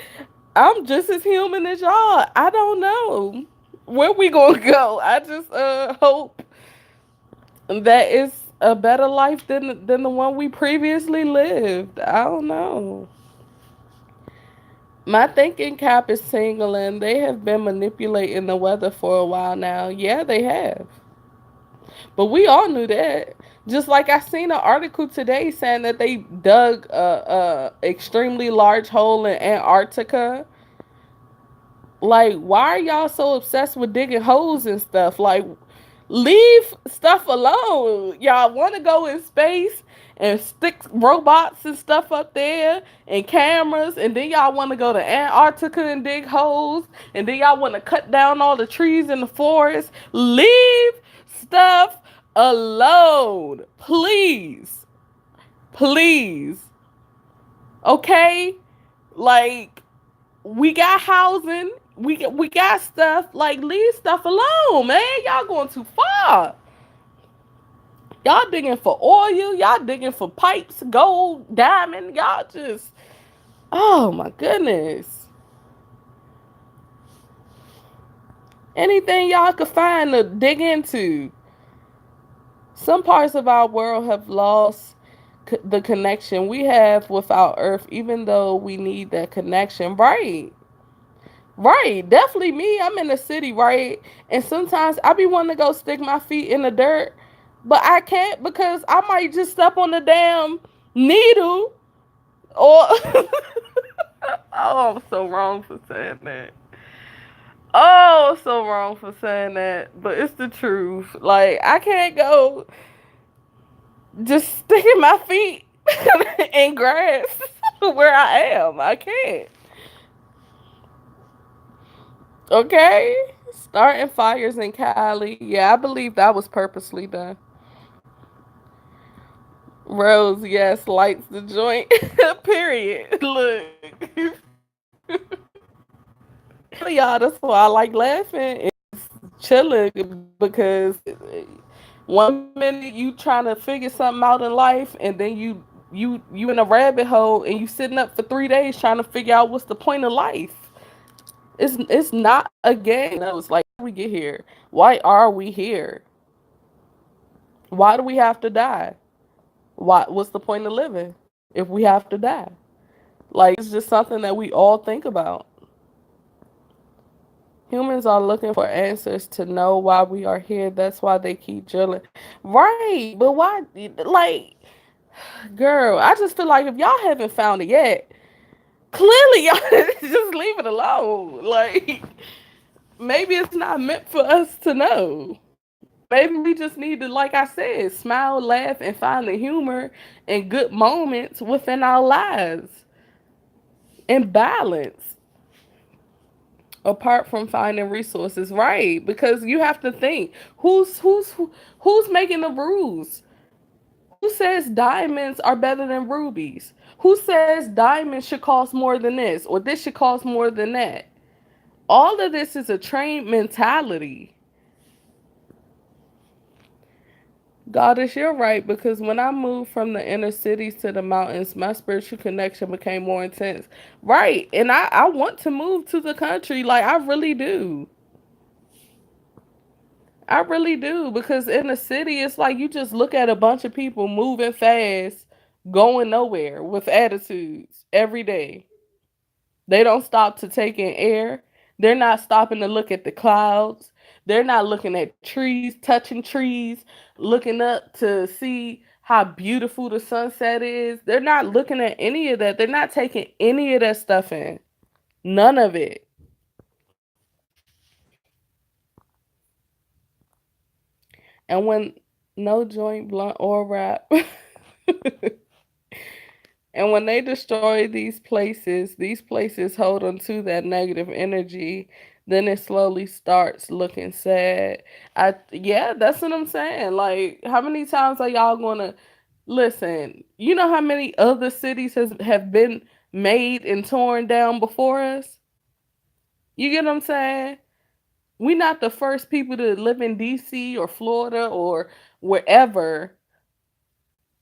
I'm just as human as y'all. I don't know where we gonna go. I just hope that it's a better life than the one we previously lived. I don't know. My thinking cap is tingling. They have been manipulating the weather for a while now. Yeah, they have. But we all knew that. Just like I seen an article today saying that they dug a extremely large hole in Antarctica. Like, why are y'all so obsessed with digging holes and stuff? Like, leave stuff alone. Y'all want to go in space and stick robots and stuff up there and cameras, and then y'all want to go to Antarctica and dig holes, and then y'all want to cut down all the trees in the forest. Leave stuff alone, please, please. Okay, like we got housing, we got stuff. Like leave stuff alone, man. Y'all going too far. Y'all digging for oil. Y'all digging for pipes, gold, diamond. Y'all just, oh my goodness. Anything y'all could find to dig into. Some parts of our world have lost the connection we have with our earth, even though we need that connection. Right. Right. Definitely me. I'm in the city, right? And sometimes I be wanting to go stick my feet in the dirt, but I can't because I might just step on the damn needle or oh, I'm so wrong for saying that. Oh, I'm so wrong for saying that. But it's the truth. Like I can't go just sticking my feet in grass where I am. I can't. Okay. Starting fires in Cali. Yeah, I believe that was purposely done. Rose, yes, lights the joint. Period. Look. Y'all, that's why I like laughing. It's chilling because one minute you trying to figure something out in life, and then you in a rabbit hole and you sitting up for 3 days trying to figure out what's the point of life. It's not a game. No, it's like how we get here. Why are we here? Why do we have to die? What's the point of living if we have to die? Like it's just something that we all think about. Humans are looking for answers to know why we are here. That's why they keep drilling. Right, but why like girl, I just feel like if y'all haven't found it yet, clearly y'all just leave it alone. Like maybe it's not meant for us to know. Maybe we just need to, like I said, smile, laugh, and find the humor and good moments within our lives and balance apart from finding resources. Right, because you have to think who's making the rules. Who says diamonds are better than rubies? Who says diamonds should cost more than this or this should cost more than that? All of this is a trained mentality. Goddess, you're right, because when I moved from the inner cities to the mountains, my spiritual connection became more intense. Right. And I want to move to the country. Like, I really do. I really do. Because in the city, it's like you just look at a bunch of people moving fast, going nowhere with attitudes every day. They don't stop to take in air. They're not stopping to look at the clouds. They're not looking at trees, touching trees, looking up to see how beautiful the sunset is. They're not looking at any of that. They're not taking any of that stuff in. None of it. And when no joint, blunt, or wrap. And when they destroy these places hold on to that negative energy, then it slowly starts looking sad. Yeah, that's what I'm saying. Like, how many times are y'all gonna listen? You know how many other cities have been made and torn down before us? You get what I'm saying? We not the first people to live in DC or Florida or wherever.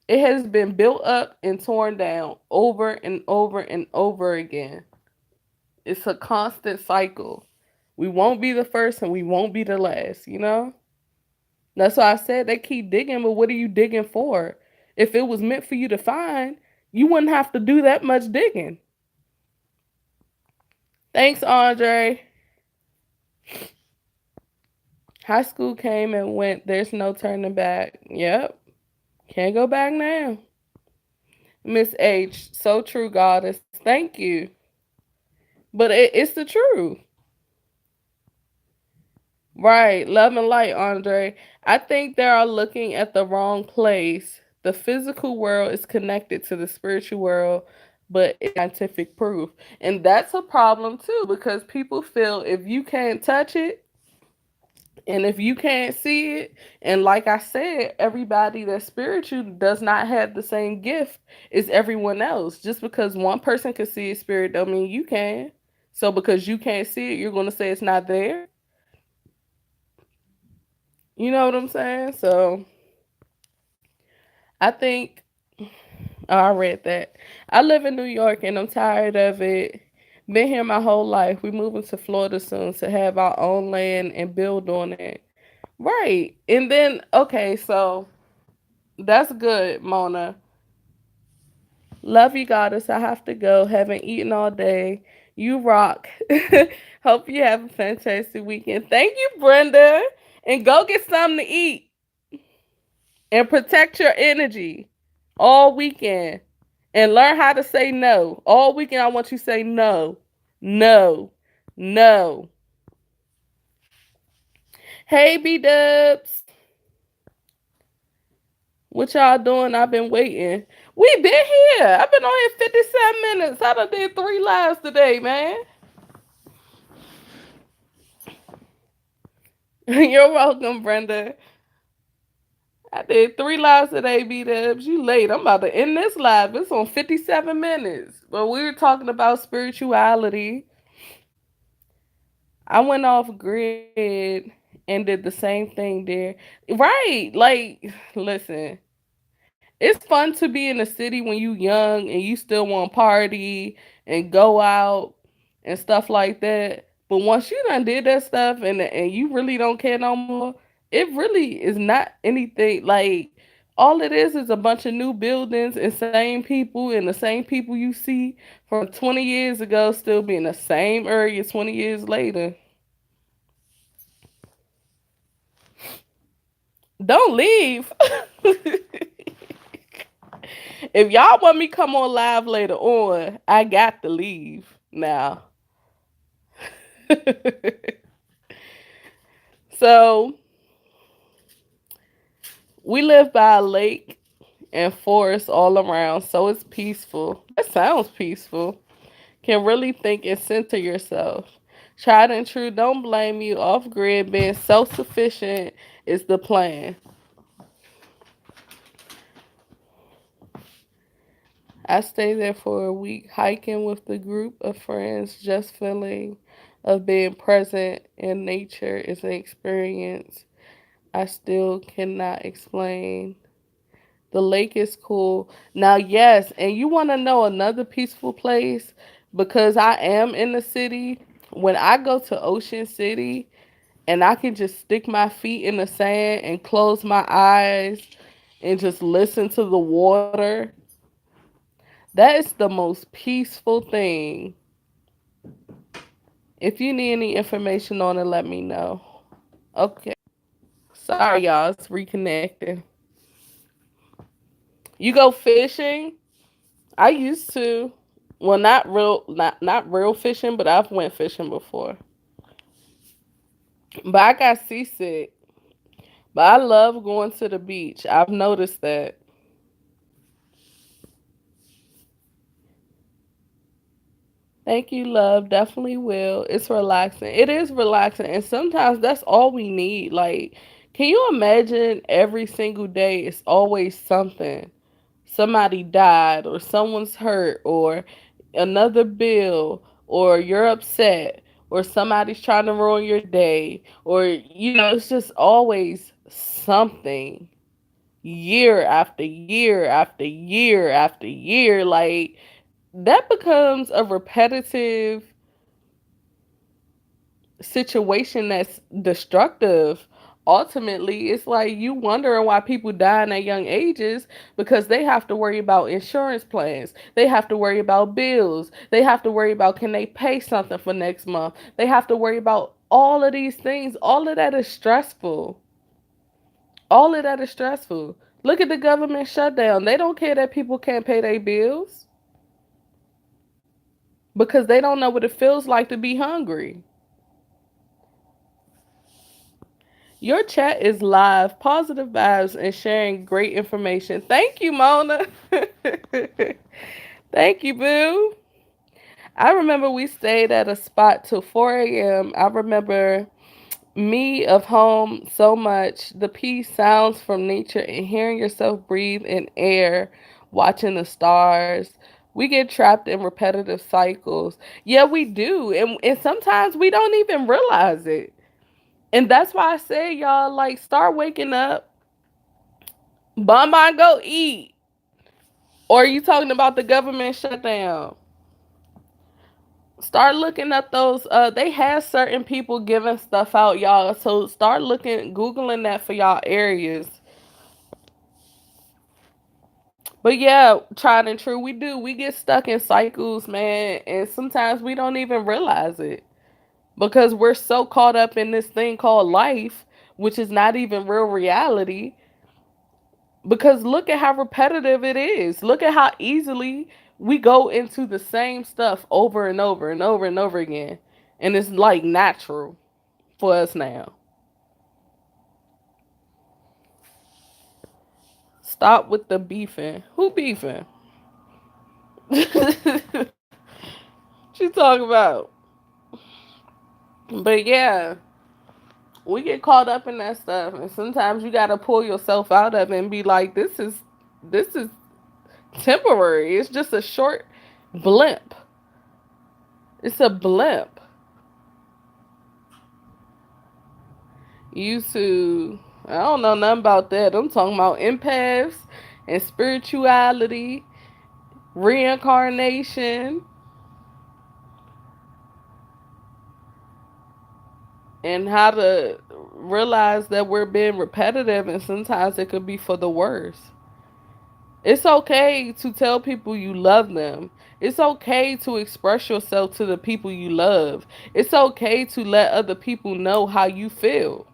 It has been built up and torn down over and over and over again. It's a constant cycle. We won't be the first and we won't be the last, you know? That's why I said they keep digging, but what are you digging for? If it was meant for you to find, you wouldn't have to do that much digging. Thanks, Andre. High school came and went. There's no turning back. Yep. Can't go back now. Miss H, so true, goddess. Thank you. But it's the truth. Right. Love and light, Andre. I think they are looking at the wrong place. The physical world is connected to the spiritual world, but it's scientific proof. And that's a problem too, because people feel if you can't touch it and if you can't see it, and like I said, everybody that's spiritual does not have the same gift as everyone else. Just because one person can see a spirit don't mean you can. So because you can't see it, you're gonna say it's not there. You know what I'm saying? So I think oh, I read that. I live in New York and I'm tired of it. Been here my whole life. We moving to Florida soon to have our own land and build on it. Right. And then okay, so that's good, Mona. Love you, goddess. I have to go. Haven't eaten all day. You rock. Hope you have a fantastic weekend. Thank you, Brenda. And go get something to eat and protect your energy all weekend. And learn how to say no. All weekend, I want you to say no. No. No. Hey, B Dubs. What y'all doing? I've been waiting. We been here. I've been on here 57 minutes. I done did 3 lives today, man. You're welcome, Brenda. I did 3 lives today, B Dubs. You late. I'm about to end this live. It's on 57 minutes. But we were talking about spirituality. I went off grid and did the same thing there. Right. Like, listen, it's fun to be in the city when you young and you still want to party and go out and stuff like that. But once you done did that stuff and you really don't care no more, it really is not anything like all it is a bunch of new buildings and same people and the same people you see from 20 years ago still be in the same area 20 years later. Don't leave. If y'all want me to come on live later on, I got to leave now. So we live by a lake and forest all around, so it's peaceful. That sounds peaceful. Can really think and center yourself. Tried and true, don't blame you. Off grid, being self sufficient is the plan. I stayed there for a week hiking with the group of friends, just feeling of being present in nature is an experience I still cannot explain. The lake is cool. Now, yes, and you want to know another peaceful place because I am in the city. When I go to Ocean City and I can just stick my feet in the sand and close my eyes and just listen to the water, that is the most peaceful thing. If you need any information on it, let me know. Okay. Sorry, y'all. It's reconnecting. You go fishing? I used to. Well, not real fishing, but I've went fishing before. But I got seasick. But I love going to the beach. I've noticed that. Thank you, love. Definitely will. It's relaxing. It is relaxing. And sometimes that's all we need. Like, can you imagine every single day it's always something? Somebody died, or someone's hurt, or another bill, or you're upset, or somebody's trying to ruin your day, or, it's just always something year after year after year after year. Like, that becomes a repetitive situation that's destructive. Ultimately, it's like you wondering why people die in at young ages because they have to worry about insurance plans. They have to worry about bills. They have to worry about can they pay something for next month. They have to worry about all of these things. All of that is stressful. All of that is stressful. Look at the government shutdown. They don't care that people can't pay their bills because they don't know what it feels like to be hungry. Your chat is live, positive vibes, and sharing great information. Thank you, Mona. Thank you, Boo. I remember we stayed at a spot till 4 a.m. I remember me of home so much. The peace, sounds from nature, and hearing yourself breathe in air, watching the stars. We get trapped in repetitive cycles. Yeah, we do. And sometimes we don't even realize it. And that's why I say, y'all, like, start waking up. Bonbon, go eat. Or are you talking about the government shutdown? Start looking up those. They have certain people giving stuff out, y'all. So start looking, googling that for y'all areas. But yeah, tried and true, we do. We get stuck in cycles, man, and sometimes we don't even realize it because we're so caught up in this thing called life, which is not even real reality. Because look at how repetitive it is. Look at how easily we go into the same stuff over and over and over and over again. And it's like natural for us now. Stop with the beefing. Who beefing? She talking about. But yeah, we get caught up in that stuff, and sometimes you gotta pull yourself out of it and be like, this is temporary. It's just a short blimp. It's a blimp. Used to, I don't know nothing about that. I'm talking about empaths and spirituality, reincarnation, and how to realize that we're being repetitive, and sometimes it could be for the worse. It's okay to tell people you love them. It's okay to express yourself to the people you love. It's okay to let other people know how you feel.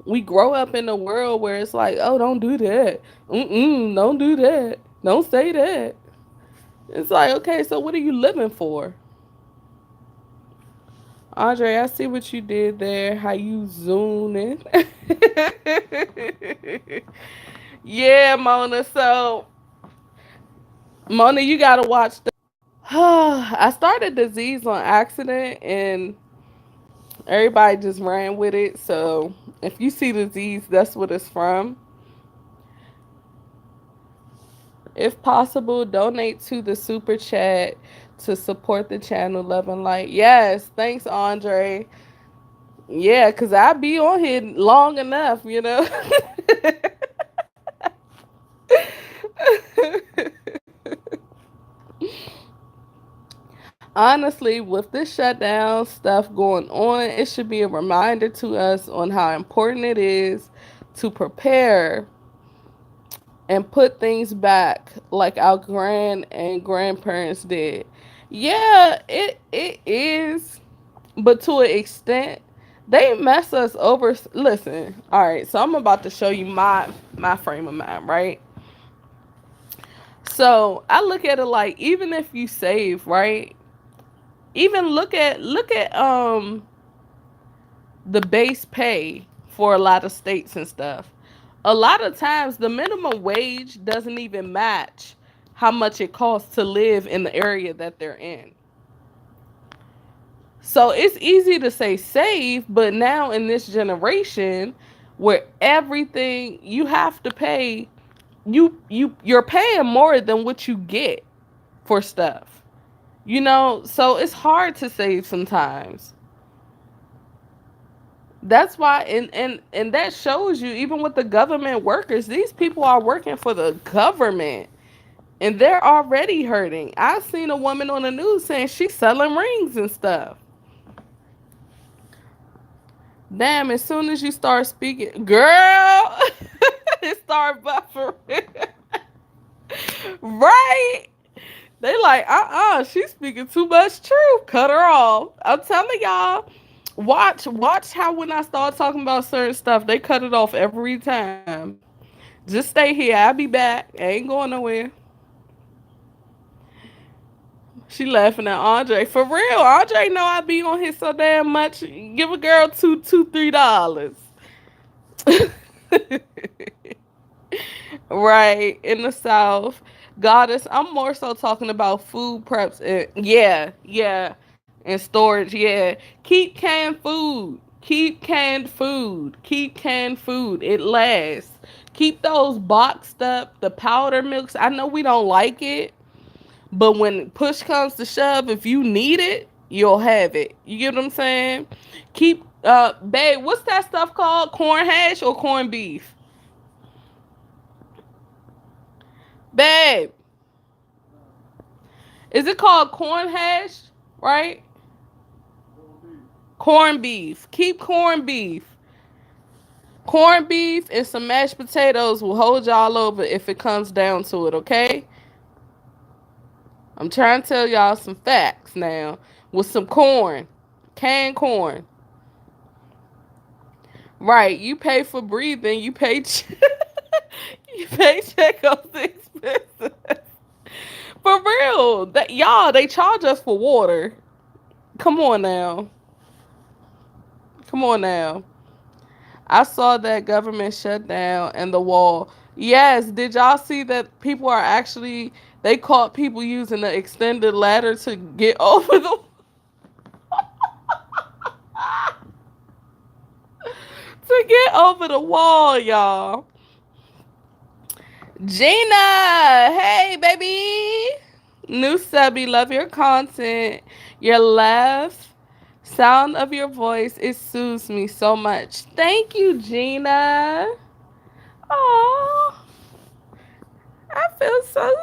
We grow up in a world where it's like, oh, don't do that. Don't do that. Don't say that. It's like, okay, so what are you living for? Andre, I see what you did there, how you zoomed in. Yeah, Mona. So, Mona, you got to watch the. I started disease on accident and everybody just ran with it. So, if you see disease, that's what it's from. If possible, donate to the super chat to support the channel. Love and light. Yes, thanks, Andre. Yeah, cause I be on here long enough, you know. Honestly, with this shutdown stuff going on, it should be a reminder to us on how important it is to prepare and put things back like our grand and grandparents did. Yeah, it is, but to an extent, they mess us over. Listen, all right. So I'm about to show you my frame of mind, right? So I look at it like even if you save, right? Even look at the base pay for a lot of states and stuff. A lot of times the minimum wage doesn't even match how much it costs to live in the area that they're in. So it's easy to say save, but now in this generation where everything you have to pay, you're paying more than what you get for stuff. You know, so it's hard to save sometimes. That's why and that shows you even with the government workers, these people are working for the government and they're already hurting. I seen a woman on the news saying she's selling rings and stuff. Damn, as soon as you start speaking, girl, it start buffering. Right? They like, she's speaking too much truth. Cut her off. I'm telling y'all, watch how when I start talking about certain stuff, they cut it off every time. Just stay here. I'll be back. I ain't going nowhere. She laughing at Andre. For real, Andre know I be on here so damn much. Give a girl $3. Right, in the South. Goddess, I'm more so talking about food preps and yeah. And storage, yeah. Keep canned food. Keep canned food. Keep canned food. It lasts. Keep those boxed up, the powder milks. I know we don't like it, but when push comes to shove, if you need it, you'll have it. You get what I'm saying? Keep babe, what's that stuff called? Corn hash or corned beef? Babe, is it called corn hash? Right? Corned beef. Keep corned beef. Corned beef and some mashed potatoes will hold y'all over if it comes down to it, okay? I'm trying to tell y'all some facts now. With some corn. Canned corn. Right, you pay for breathing, you pay you pay Checo's expenses. For real. That y'all, they charge us for water. Come on now. Come on now. I saw that government shutdown and the wall. Yes, did y'all see that people are actually they caught people using the extended ladder to get over the to get over the wall, y'all. Gina, hey baby. New subby, love your content. Your laugh, sound of your voice, it soothes me so much. Thank you, Gina. Oh, I feel so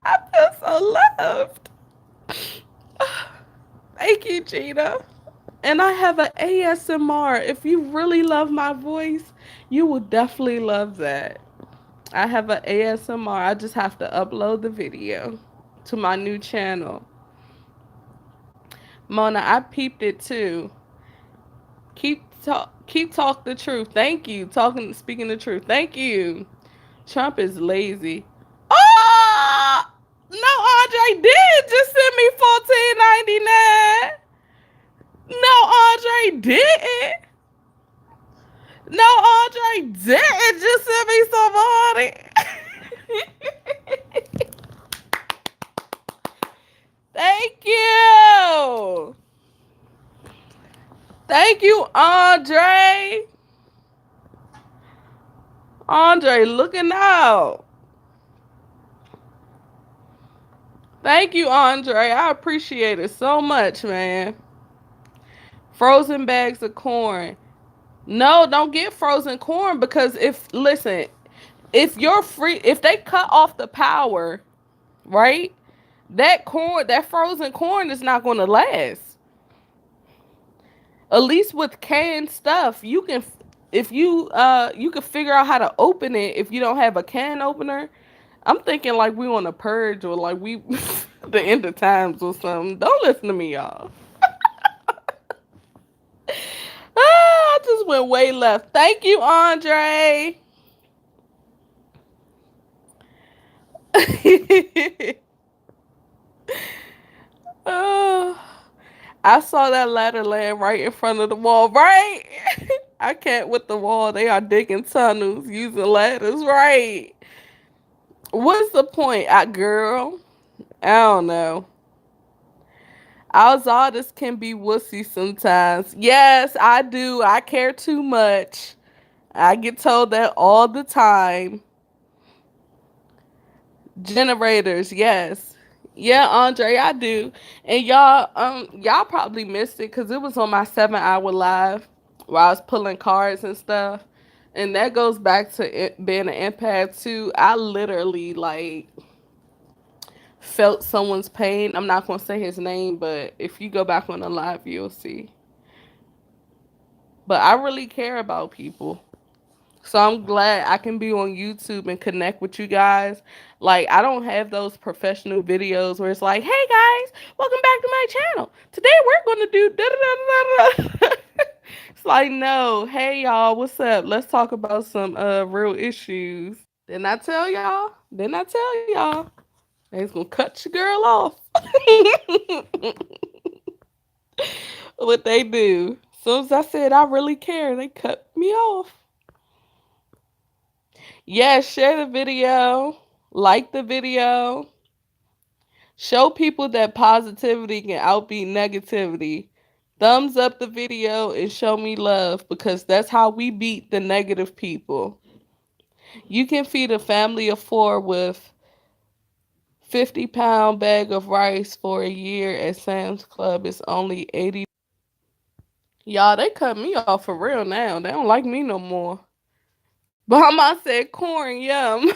I feel so loved. Thank you, Gina. And I have an ASMR. If you really love my voice, you will definitely love that. I have an ASMR. I just have to upload the video to my new channel. Mona, I peeped it too. Keep talk the truth. Thank you. Speaking the truth. Thank you. Trump is lazy. Oh no, Andre did just send me 14.99. No, Andre didn't. No, Andre didn't just send me some money. Thank you. Thank you, Andre. Andre, looking out. Thank you, Andre. I appreciate it so much, man. Frozen bags of corn. No, don't get frozen corn because if you're free, if they cut off the power, right? That frozen corn is not going to last. At least with canned stuff, you can figure out how to open it if you don't have a can opener. I'm thinking like we on a purge or like we the end of times or something. Don't listen to me, y'all. I just went way left. Thank you, Andre. Oh, I saw that ladder laying right in front of the wall, right? I can't with the wall. They are digging tunnels using ladders, right? What's the point, girl? I don't know. Outsiders can be wussy sometimes. Yes, I do. I care too much. I get told that all the time. Generators, yes. Yeah, Andre, I do. And y'all probably missed it because it was on my 7 hour live where I was pulling cards and stuff. And that goes back to being an empath too. I literally like felt someone's pain. I'm not gonna say his name, but if you go back on the live, you'll see. But I really care about people. So I'm glad I can be on YouTube and connect with you guys. Like I don't have those professional videos where it's like, "Hey guys, welcome back to my channel. Today we're going to do da da da da da." It's like, "No, hey y'all, what's up? Let's talk about some real issues." Didn't I tell y'all? Didn't I tell y'all? They's going to cut your girl off. What they do. As soon as I said I really care, they cut me off. Yeah, share the video, like the video, show people that positivity can outbeat negativity. Thumbs up the video and show me love because that's how we beat the negative people. You can feed a family of four with 50-pound bag of rice for a year at Sam's Club. It's only 80. Y'all, they cut me off for real now. They don't like me no more. Bahama said corn, yum.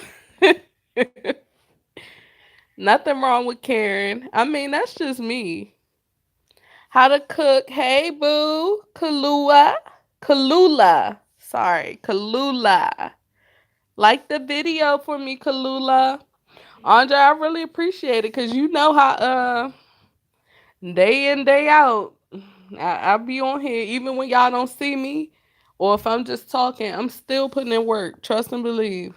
Nothing wrong with Karen. I mean, that's just me. How to cook. Hey, boo. Kalula. Kalula. Sorry, Kalula. Like the video for me, Kalula. Andre, I really appreciate it because you know how day in, day out, I be on here even when y'all don't see me or if I'm just talking, I'm still putting in work. Trust and believe.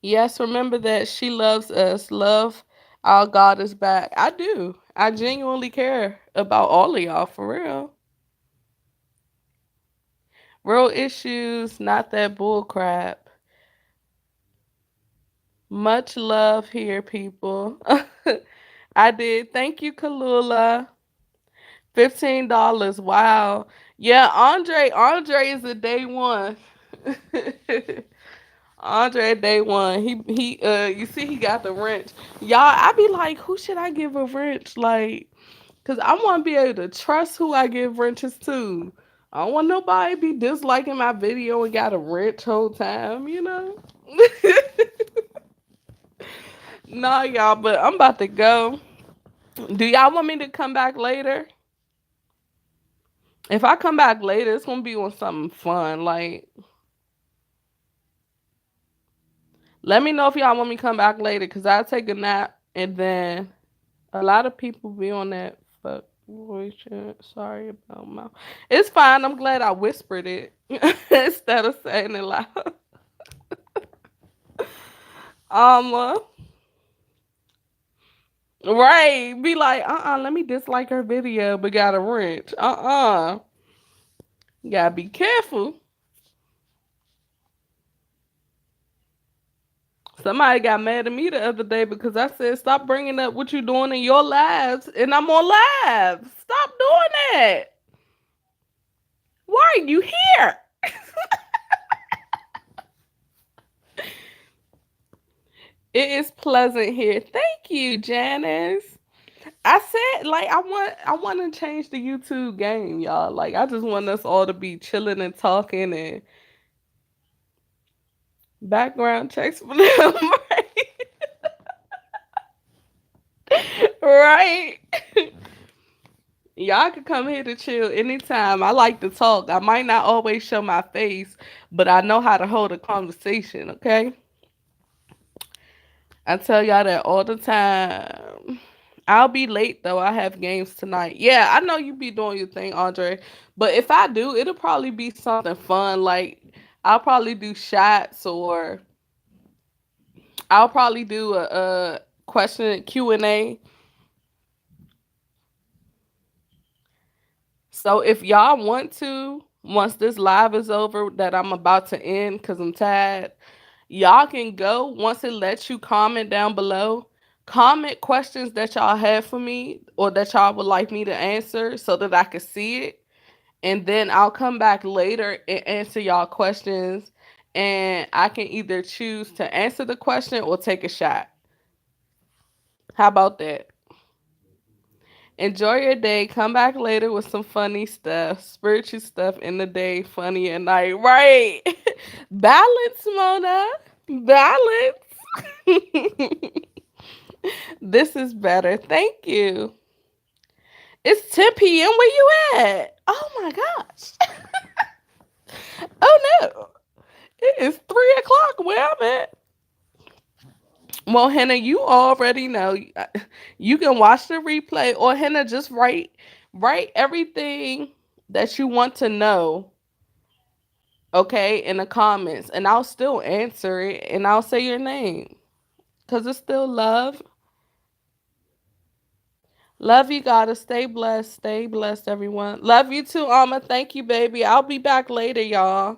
Yes, remember that she loves us. Love our God is back. I do. I genuinely care about all of y'all for real. Real issues, not that bull crap. Much love here, people. I did. Thank you, Kalula. $15. Wow. Yeah, Andre is a day one. Andre day one. He you see he got the wrench. Y'all, I be like, who should I give a wrench? Like, cause I wanna be able to trust who I give wrenches to. I don't want nobody be disliking my video and got a wrench whole time, you know? Nah, y'all, but I'm about to go. Do y'all want me to come back later? If I come back later, it's gonna be on something fun. Like, let me know if y'all want me to come back later, cause I'll take a nap and then a lot of people be on that fuck voice chat. Sorry about my. It's fine. I'm glad I whispered it instead of saying it loud. Uh, right. Be like, let me dislike her video, but got a wrench. You gotta be careful. Somebody got mad at me the other day because I said, stop bringing up what you doing in your lives. And I'm on live. Stop doing that. Why are you here? It is pleasant here. Thank you, Janice. I said like I want to change the YouTube game, y'all. Like I just want us all to be chilling and talking and background checks for them, right? Y'all can come here to chill anytime. I like to talk. I might not always show my face, but I know how to hold a conversation, okay? I tell y'all that all the time. I'll be late though. I have games tonight. Yeah, I know you be doing your thing, Andre. But if I do, it'll probably be something fun. Like I'll probably do shots or I'll probably do a question Q&A. So if y'all want to, once this live is over that I'm about to end because I'm tired, y'all can go once it lets you comment down below. Comment questions that y'all have for me or that y'all would like me to answer so that I can see it. And then I'll come back later and answer y'all questions. And I can either choose to answer the question or take a shot. How about that? Enjoy your day. Come back later with some funny stuff, spiritual stuff in the day, funny at night. Right. Balance, Mona. Balance. This is better. Thank you. It's 10 p.m. Where you at? Oh my gosh. Oh no. It is 3 o'clock where I'm at. Well, Hannah, you already know. You can watch the replay or Hannah just write everything that you want to know, okay, in the comments and I'll still answer it and I'll say your name. because it's still love. Love you, gotta stay blessed. Stay blessed, everyone. Love you too, Alma. Thank you, baby. I'll be back later, y'all.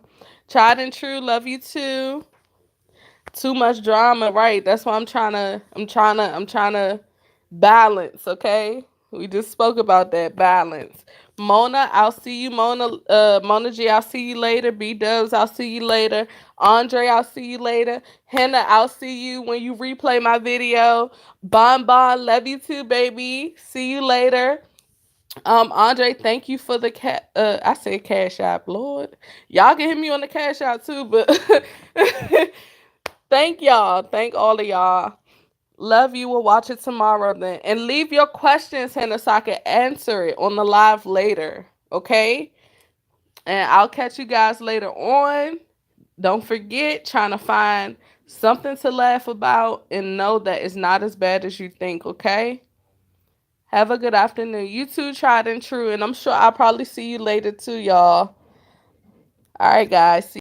Tried and true. Love you too. Too much drama, right? That's why I'm trying to balance, okay? We just spoke about that balance. Mona, I'll see you. Mona G, I'll see you later. B Dubs, I'll see you later. Andre, I'll see you later. Henna, I'll see you when you replay my video. Bon Bon, love you too, baby. See you later. Andre, thank you for the I said cash app, Lord. Y'all can hit me on the cash app too, but thank y'all. Thank all of y'all. Love you. We'll watch it tomorrow then. And leave your questions, Hannah, so I can answer it on the live later. Okay? And I'll catch you guys later on. Don't forget, trying to find something to laugh about and know that it's not as bad as you think, okay? Have a good afternoon. You too, tried and true. And I'm sure I'll probably see you later too, y'all. All right, guys. See